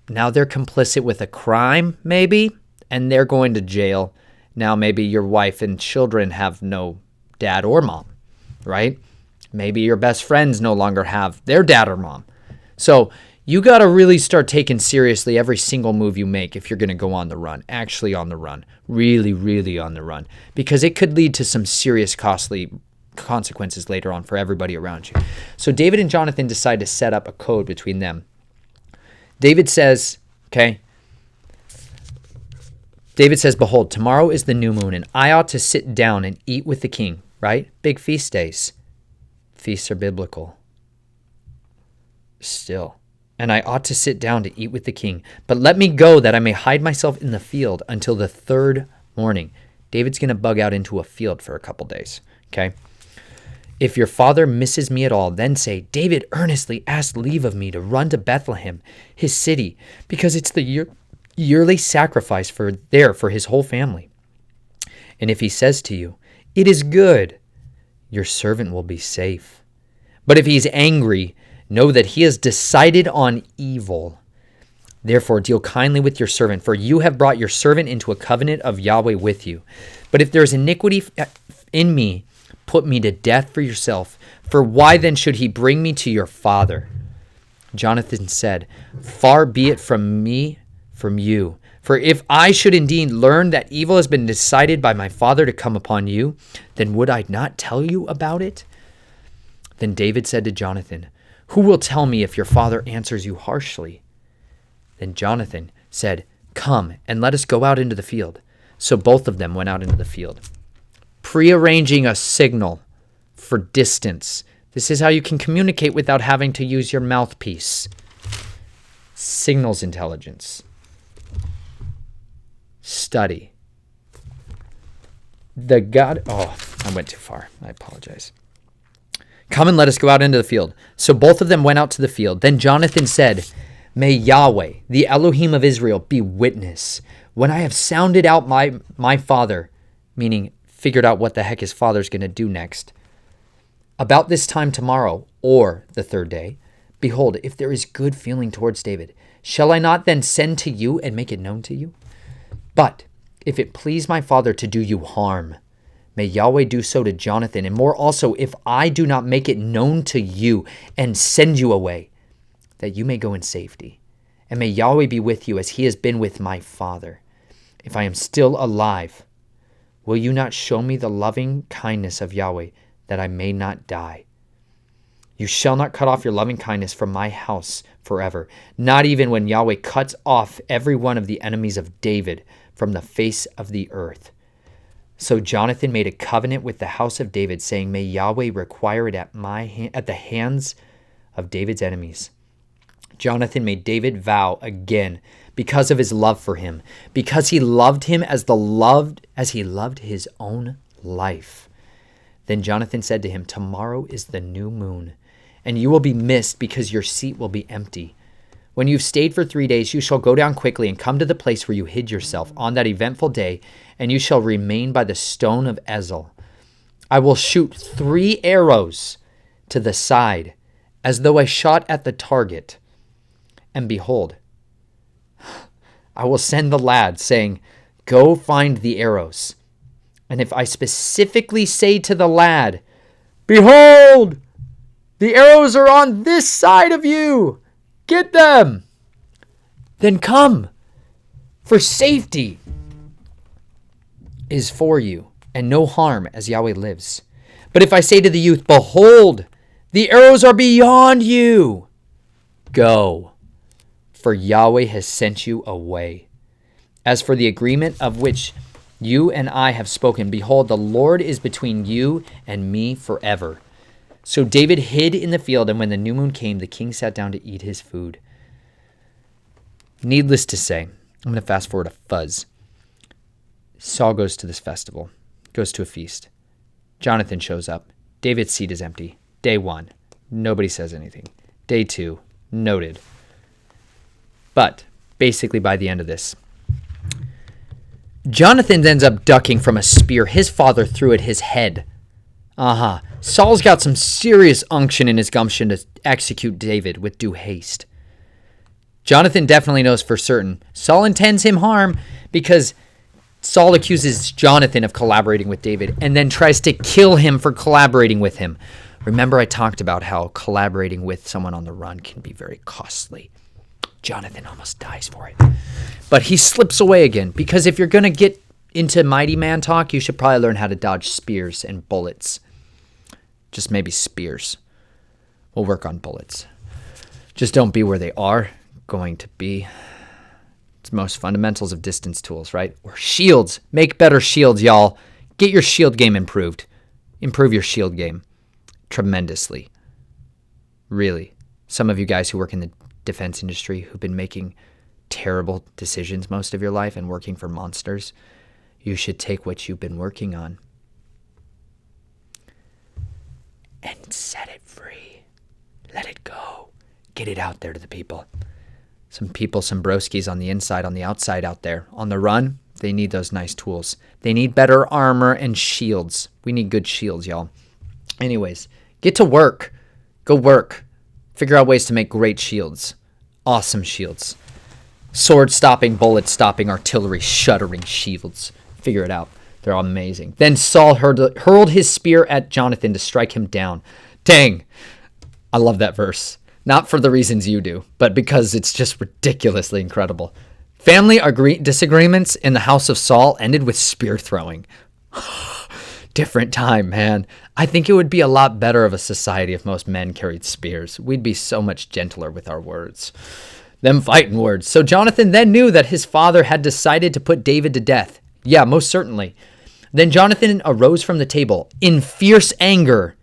Now they're complicit with a crime, maybe, and they're going to jail. Now maybe your wife and children have no dad or mom, right? Maybe your best friends no longer have their dad or mom. So you got to really start taking seriously every single move you make if you're going to go on the run, actually on the run, really, really on the run, because it could lead to some serious costly consequences later on for everybody around you. So David and Jonathan decide to set up a code between them. David says, behold, tomorrow is the new moon, and I ought to sit down and eat with the king, right? Big feast days. Feasts are biblical. Still. And I ought to sit down to eat with the king. But let me go that I may hide myself in the field until the third morning. David's going to bug out into a field for a couple days, okay? If your father misses me at all, then say, David earnestly asked leave of me to run to Bethlehem, his city, because it's the yearly sacrifice for his whole family. And if he says to you, it is good, your servant will be safe. But if he's angry, know that he has decided on evil. Therefore, deal kindly with your servant, for you have brought your servant into a covenant of Yahweh with you. But if there is iniquity in me, put me to death for yourself. For why then should he bring me to your father? Jonathan said, far be it from me, from you, For if I should indeed learn that evil has been decided by my father to come upon you, then would I not tell you about it?" Then David said to Jonathan, "Who will tell me if your father answers you harshly?" Then Jonathan said, "Come and let us go out into the field." So both of them went out into the field. Prearranging a signal for distance. This is how you can communicate without having to use your mouthpiece. Signals intelligence. Study. I went too far. I apologize. "Come and let us go out into the field." So both of them went out to the field. Then Jonathan said, "May Yahweh, the Elohim of Israel, be witness. When I have sounded out my father," meaning figured out what the heck his father's going to do next, "about this time tomorrow or the third day, behold, if there is good feeling towards David, shall I not then send to you and make it known to you? But if it please my father to do you harm, may Yahweh do so to Jonathan, and more also if I do not make it known to you and send you away, that you may go in safety. And may Yahweh be with you as he has been with my father. If I am still alive, will you not show me the loving kindness of Yahweh, that I may not die? You shall not cut off your loving kindness from my house forever, not even when Yahweh cuts off every one of the enemies of David from the face of the earth." So Jonathan made a covenant with the house of David, saying, "May Yahweh require it at the hands of David's enemies." Jonathan made David vow again because of his love for him, because he loved him as he loved his own life. Then Jonathan said to him, "Tomorrow is the new moon, and you will be missed because your seat will be empty. When you've stayed for 3 days, you shall go down quickly and come to the place where you hid yourself on that eventful day, and you shall remain by the stone of Ezel. I will shoot 3 arrows to the side, as though I shot at the target. And behold, I will send the lad, saying, 'Go find the arrows.' And if I specifically say to the lad, 'Behold, the arrows are on this side of you, get them,' then come, for safety is for you, and no harm, as Yahweh lives. But if I say to the youth, 'Behold, the arrows are beyond you,' go, for Yahweh has sent you away. As for the agreement of which you and I have spoken, behold, the Lord is between you and me forever." So David hid in the field, and when the new moon came, the king sat down to eat his food. Needless to say, I'm going to fast forward a fuzz. Saul goes to this festival, goes to a feast. Jonathan shows up. David's seat is empty. Day 1, nobody says anything. Day 2, noted. But basically by the end of this, Jonathan ends up ducking from a spear his father threw at his head. Saul's got some serious unction in his gumption to execute David with due haste. Jonathan definitely knows for certain Saul intends him harm, because Saul accuses Jonathan of collaborating with David and then tries to kill him for collaborating with him. Remember, I talked about how collaborating with someone on the run can be very costly. Jonathan almost dies for it. But he slips away again, because if you're going to get into mighty man talk, you should probably learn how to dodge spears and bullets. Just maybe spears. We'll work on bullets. Just don't be where they are going to be. It's most fundamentals of distance tools, right? Or shields. Make better shields, y'all. Get your shield game improved. Improve your shield game tremendously. Really. Some of you guys who work in the defense industry who've been making terrible decisions most of your life and working for monsters, you should take what you've been working on and set it free. Let it go. Get it out there to the people. Some people, some broskies on the inside, on the outside out there. On the run, they need those nice tools. They need better armor and shields. We need good shields, y'all. Anyways, get to work. Go work. Figure out ways to make great shields. Awesome shields. Sword stopping, bullet stopping, artillery shuttering shields. Figure it out. They're amazing. Then Saul hurled his spear at Jonathan to strike him down. Dang. I love that verse. Not for the reasons you do, but because it's just ridiculously incredible. Family disagreements in the house of Saul ended with spear throwing. Different time, man. I think it would be a lot better of a society if most men carried spears. We'd be so much gentler with our words. Them fighting words. So Jonathan then knew that his father had decided to put David to death. Yeah, most certainly. Then Jonathan arose from the table in fierce anger.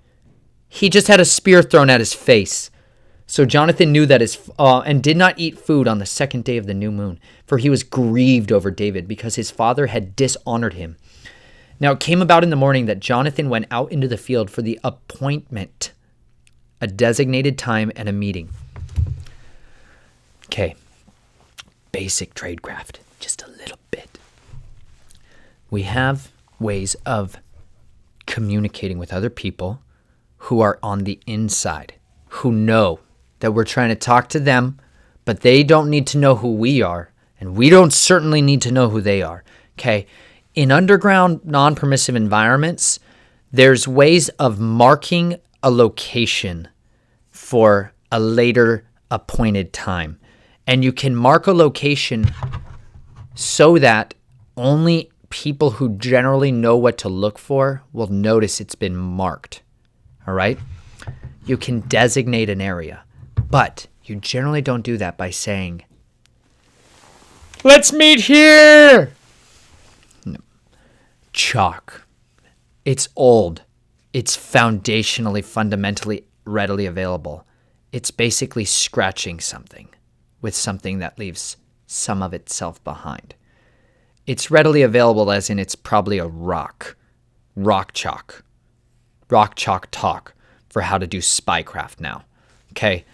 He just had a spear thrown at his face. So Jonathan knew that and did not eat food on the second day of the new moon, for he was grieved over David because his father had dishonored him. Now it came about in the morning that Jonathan went out into the field for the appointment, a designated time and a meeting. Okay, basic tradecraft, just a little bit. We have ways of communicating with other people who are on the inside, who know that we're trying to talk to them, but they don't need to know who we are, and we don't certainly need to know who they are, okay? In underground, non-permissive environments, there's ways of marking a location for a later appointed time. And you can mark a location so that only people who generally know what to look for will notice it's been marked. All right? You can designate an area, but you generally don't do that by saying, "Let's meet here." No. Chalk. It's old. It's fundamentally readily available. It's basically scratching something with something that leaves some of itself behind. It's readily available as in it's probably a rock chalk talk for how to do spycraft now. Okay?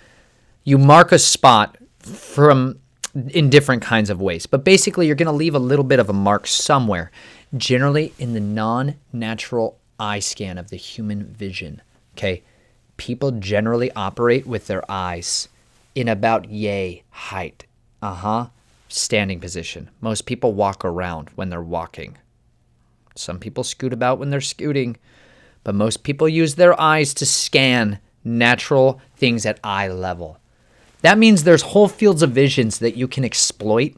You mark a spot in different kinds of ways, but basically you're going to leave a little bit of a mark somewhere, generally in the non-natural eye scan of the human vision. Okay? People generally operate with their eyes in about yay height. Standing position. Most people walk around when they're walking. Some people scoot about when they're scooting, but most people use their eyes to scan natural things at eye level. That means there's whole fields of visions that you can exploit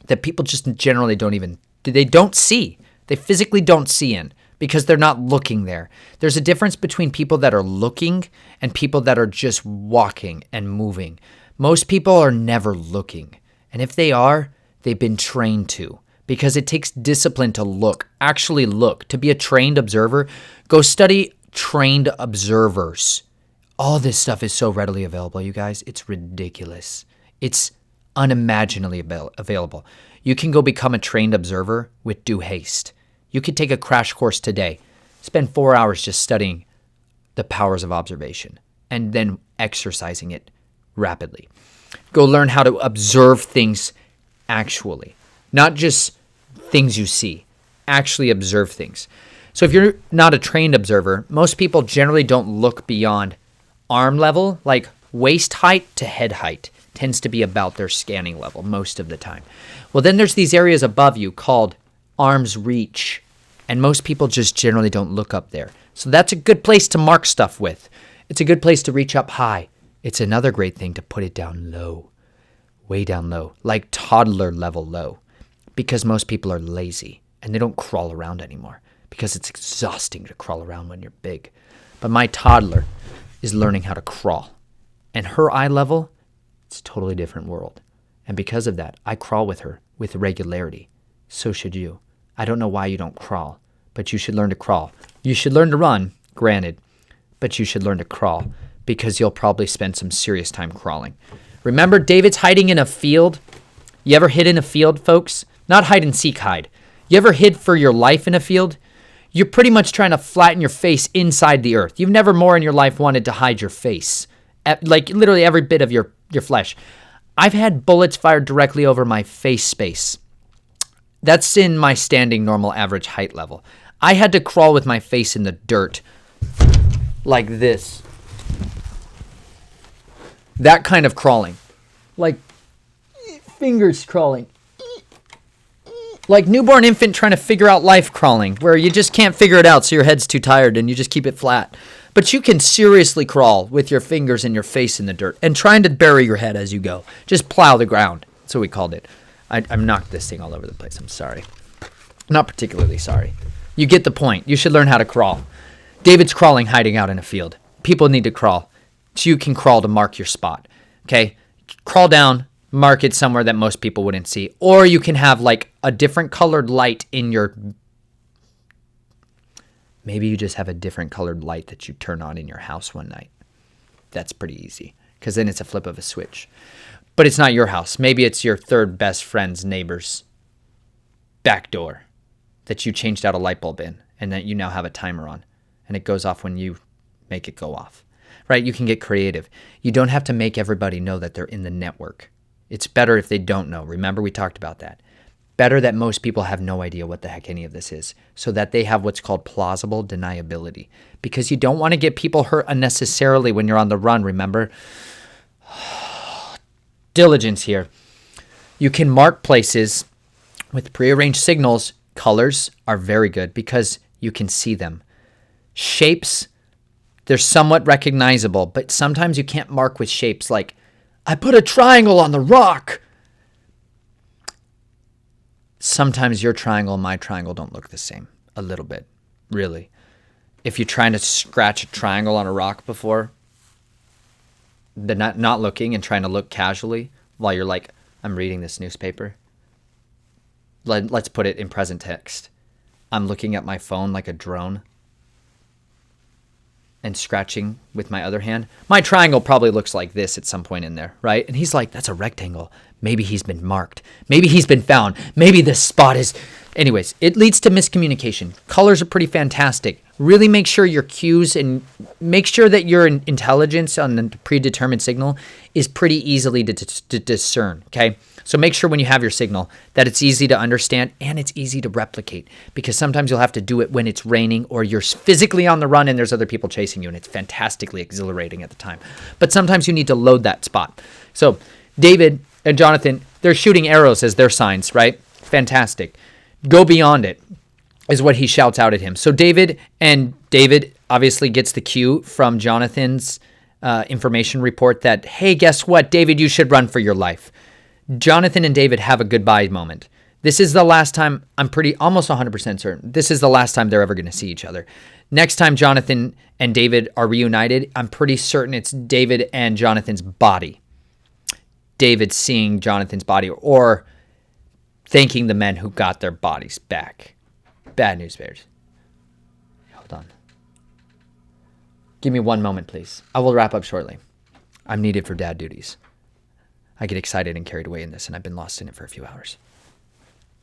that people just generally don't see. They physically don't see in because they're not looking there. There's a difference between people that are looking and people that are just walking and moving. Most people are never looking. And if they are, they've been trained to, because it takes discipline to look, actually look, to be a trained observer. Go study trained observers. All this stuff is so readily available, you guys. It's ridiculous. It's unimaginably available. You can go become a trained observer with due haste. You could take a crash course today, spend 4 hours just studying the powers of observation, and then exercising it rapidly. Go learn how to observe things actually, not just things you see. Actually observe things. So if you're not a trained observer, most people generally don't look beyond arm level, like waist height to head height tends to be about their scanning level most of the time. Well, then there's these areas above you called arm's reach, and most people just generally don't look up there. So that's a good place to mark stuff with. It's a good place to reach up high. It's another great thing to put it down low, way down low, like toddler level low, because most people are lazy and they don't crawl around anymore because it's exhausting to crawl around when you're big. But my toddler is learning how to crawl, and her eye level, it's a totally different world. And because of that, I crawl with her with regularity. So should you. I don't know why you don't crawl, but you should learn to crawl. You should learn to run, granted, but you should learn to crawl because you'll probably spend some serious time crawling. Remember, David's hiding in a field. You ever hid in a field, folks? Not hide and seek hide. You ever hid for your life in a field? You're pretty much trying to flatten your face inside the earth. You've never more in your life wanted to hide your face, like literally every bit of your flesh. I've had bullets fired directly over my face space. That's in my standing normal average height level. I had to crawl with my face in the dirt like this. That kind of crawling. Like fingers crawling. Like newborn infant trying to figure out life crawling, where you just can't figure it out so your head's too tired and you just keep it flat. But you can seriously crawl with your fingers and your face in the dirt and trying to bury your head as you go. Just plow the ground. That's what we called it. I knocked this thing all over the place. I'm sorry. Not particularly sorry. You get the point. You should learn how to crawl. David's crawling, hiding out in a field. People need to crawl. So you can crawl to mark your spot. Okay? Crawl down, mark it somewhere that most people wouldn't see. Or you can have like a different colored light in your... Maybe you just have a different colored light that you turn on in your house one night. That's pretty easy, because then it's a flip of a switch. But it's not your house. Maybe it's your third best friend's neighbor's back door that you changed out a light bulb in, and that you now have a timer on, and it goes off when you make it go off. Right? You can get creative. You don't have to make everybody know that they're in the network. It's better if they don't know. Remember, we talked about that. Better that most people have no idea what the heck any of this is, so that they have what's called plausible deniability. Because you don't want to get people hurt unnecessarily when you're on the run, remember? Diligence here. You can mark places with prearranged signals. Colors are very good because you can see them. Shapes, they're somewhat recognizable, but sometimes you can't mark with shapes like, I put a triangle on the rock. Sometimes your triangle and my triangle don't look the same. A little bit, really. If you're trying to scratch a triangle on a rock before, then not looking and trying to look casually while you're like, I'm reading this newspaper. Let's put it in present text. I'm looking at my phone like a drone and scratching with my other hand. My triangle probably looks like this at some point in there, right? And he's like, that's a rectangle. Maybe he's been marked. Maybe he's been found. Maybe this spot is... Anyways, it leads to miscommunication. Colors are pretty fantastic. Really make sure your cues and make sure that your intelligence on the predetermined signal is pretty easily to discern, okay? So make sure when you have your signal that it's easy to understand and it's easy to replicate, because sometimes you'll have to do it when it's raining or you're physically on the run and there's other people chasing you and it's fantastically exhilarating at the time. But sometimes you need to load that spot. So David and Jonathan, they're shooting arrows as their signs, right? Fantastic. Go beyond it is what he shouts out at him. So David obviously gets the cue from Jonathan's information report that, hey, guess what, David, you should run for your life. Jonathan and David have a goodbye moment. This is the last time, I'm almost 100% certain, this is the last time they're ever going to see each other. Next time Jonathan and David are reunited, I'm pretty certain it's David and Jonathan's body. David seeing Jonathan's body or thanking the men who got their bodies back. Bad news bears. Hold on. Give me one moment, please. I will wrap up shortly. I'm needed for dad duties. I get excited and carried away in this, and I've been lost in it for a few hours.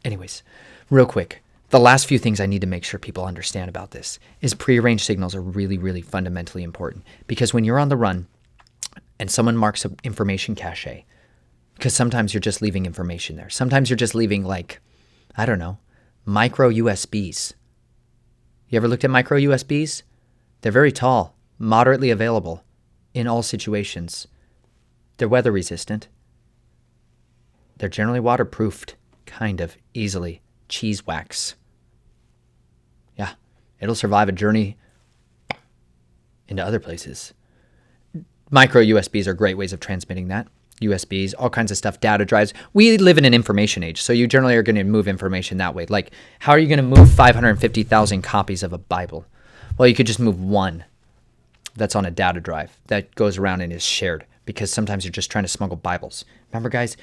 Anyways, real quick, the last few things I need to make sure people understand about this is prearranged signals are really, really fundamentally important, because when you're on the run and someone marks an information cache, because sometimes you're just leaving information there. Sometimes you're just leaving, like, I don't know, micro USBs. You ever looked at micro USBs? They're very tall, moderately available in all situations. They're weather resistant. They're generally waterproofed, kind of, easily. Cheese wax. Yeah, it'll survive a journey into other places. Micro USBs are great ways of transmitting that. USBs, all kinds of stuff, data drives. We live in an information age, so you generally are going to move information that way. Like, how are you going to move 550,000 copies of a Bible? Well, you could just move one that's on a data drive that goes around and is shared, because sometimes you're just trying to smuggle Bibles. Remember, guys,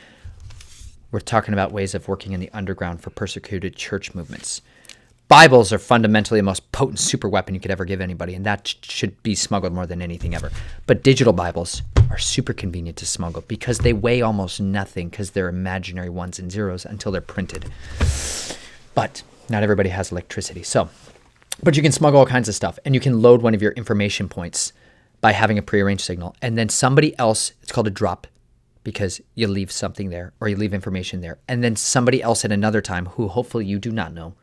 we're talking about ways of working in the underground for persecuted church movements. Bibles are fundamentally the most potent super weapon you could ever give anybody, and that should be smuggled more than anything ever. But digital Bibles are super convenient to smuggle because they weigh almost nothing, because they're imaginary ones and zeros until they're printed. But not everybody has electricity. But you can smuggle all kinds of stuff, and you can load one of your information points by having a prearranged signal, and then somebody else, it's called a drop, because you leave something there or you leave information there, and then somebody else at another time who hopefully you do not know,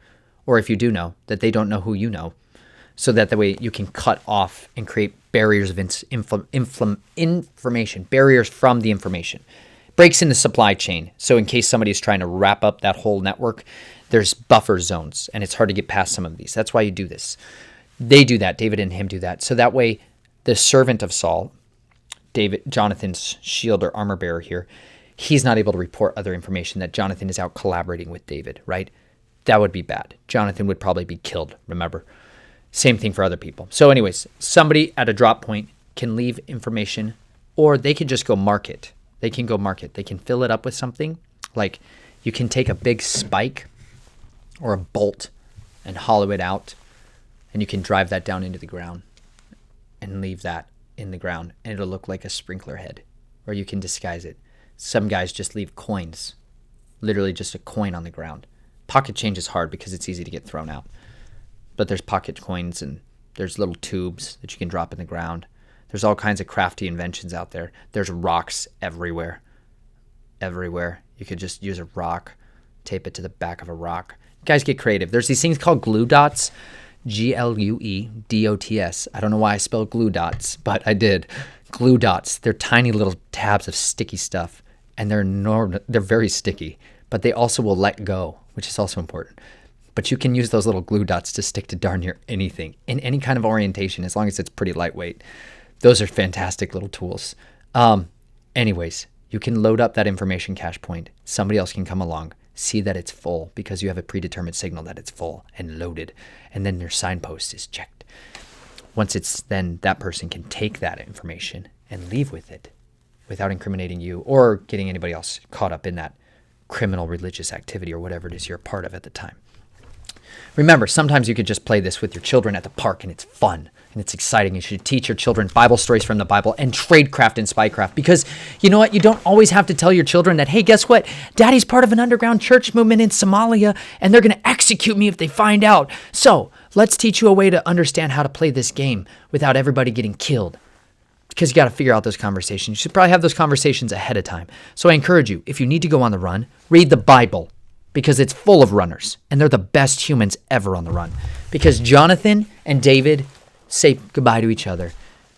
or if you do know, that they don't know who you know, so that the way you can cut off and create barriers of information, barriers from the information. Breaks in the supply chain. So in case somebody's trying to wrap up that whole network, there's buffer zones, and it's hard to get past some of these. That's why you do this. They do that. David and him do that. So that way, the servant of Saul, Jonathan's shield or armor bearer here, he's not able to report other information that Jonathan is out collaborating with David, right? That would be bad. Jonathan would probably be killed, remember? Same thing for other people. So anyways, somebody at a drop point can leave information, or they can just go mark it. They can go mark it. They can fill it up with something. Like you can take a big spike or a bolt and hollow it out, and you can drive that down into the ground and leave that in the ground, and it'll look like a sprinkler head, or you can disguise it. Some guys just leave coins, literally just a coin on the ground. Pocket change is hard because it's easy to get thrown out, but there's pocket coins and there's little tubes that you can drop in the ground. There's all kinds of crafty inventions out there. There's rocks everywhere. Everywhere. You could just use a rock, tape it to the back of a rock. Guys, get creative. There's these things called glue dots. GLUEDOTS. I don't know why I spelled glue dots, but I did. Glue dots. They're tiny little tabs of sticky stuff, and they're very sticky, but they also will let go, which is also important. But you can use those little glue dots to stick to darn near anything in any kind of orientation, as long as it's pretty lightweight. Those are fantastic little tools. Anyways, you can load up that information cache point. Somebody else can come along, see that it's full because you have a predetermined signal that it's full and loaded, and then their signpost is checked. Once it's then, that person can take that information and leave with it without incriminating you or getting anybody else caught up in that criminal religious activity or whatever it is you're a part of at the time. Remember, sometimes you could just play this with your children at the park and it's fun and it's exciting. You should teach your children Bible stories from the Bible and tradecraft and spycraft, because you know what? You don't always have to tell your children that, hey, guess what? Daddy's part of an underground church movement in Somalia and they're going to execute me if they find out. So let's teach you a way to understand how to play this game without everybody getting killed. Because you got to figure out those conversations. You should probably have those conversations ahead of time. So I encourage you, if you need to go on the run, read the Bible, because it's full of runners and they're the best humans ever on the run. Because Jonathan and David say goodbye to each other.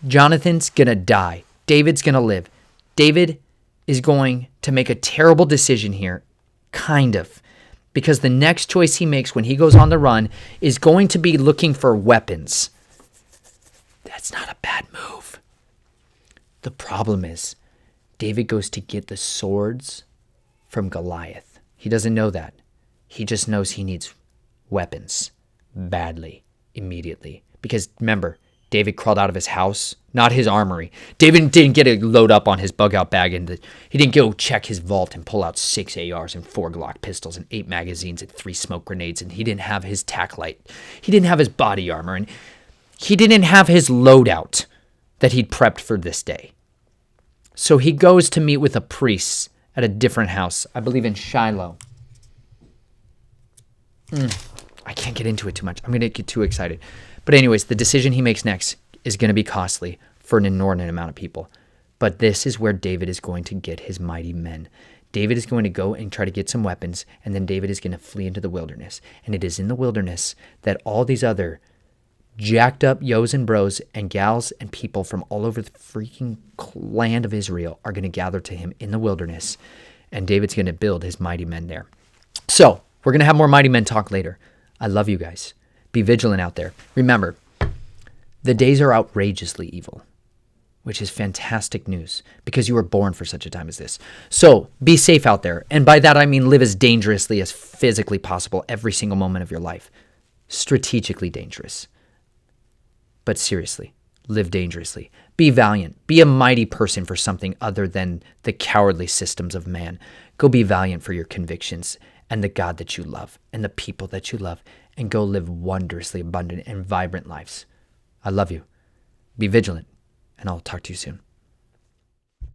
Jonathan's going to die. David's going to live. David is going to make a terrible decision here, kind of, because the next choice he makes when he goes on the run is going to be looking for weapons. That's not a bad move. The problem is David goes to get the swords from Goliath. He doesn't know that. He just knows he needs weapons badly, immediately. Because remember, David crawled out of his house, not his armory. David didn't get a load up on his bug out bag, and he didn't go check his vault and pull out 6 ARs and 4 Glock pistols and 8 magazines and 3 smoke grenades, and he didn't have his tack light. He didn't have his body armor, and he didn't have his loadout that he'd prepped for this day. So he goes to meet with a priest at a different house, I believe in Shiloh. I can't get into it too much. I'm going to get too excited. But anyways, the decision he makes next is going to be costly for an inordinate amount of people. But this is where David is going to get his mighty men. David is going to go and try to get some weapons, and then David is going to flee into the wilderness. And it is in the wilderness that all these other jacked up yos and bros and gals and people from all over the freaking land of Israel are going to gather to him in the wilderness. And David's going to build his mighty men there. So we're going to have more mighty men talk later. I love you guys. Be vigilant out there. Remember, the days are outrageously evil, which is fantastic news because you were born for such a time as this. So be safe out there. And by that, I mean live as dangerously as physically possible every single moment of your life. Strategically dangerous. But seriously, live dangerously. Be valiant. Be a mighty person for something other than the cowardly systems of man. Go be valiant for your convictions and the God that you love and the people that you love, and go live wondrously abundant and vibrant lives. I love you. Be vigilant, and I'll talk to you soon.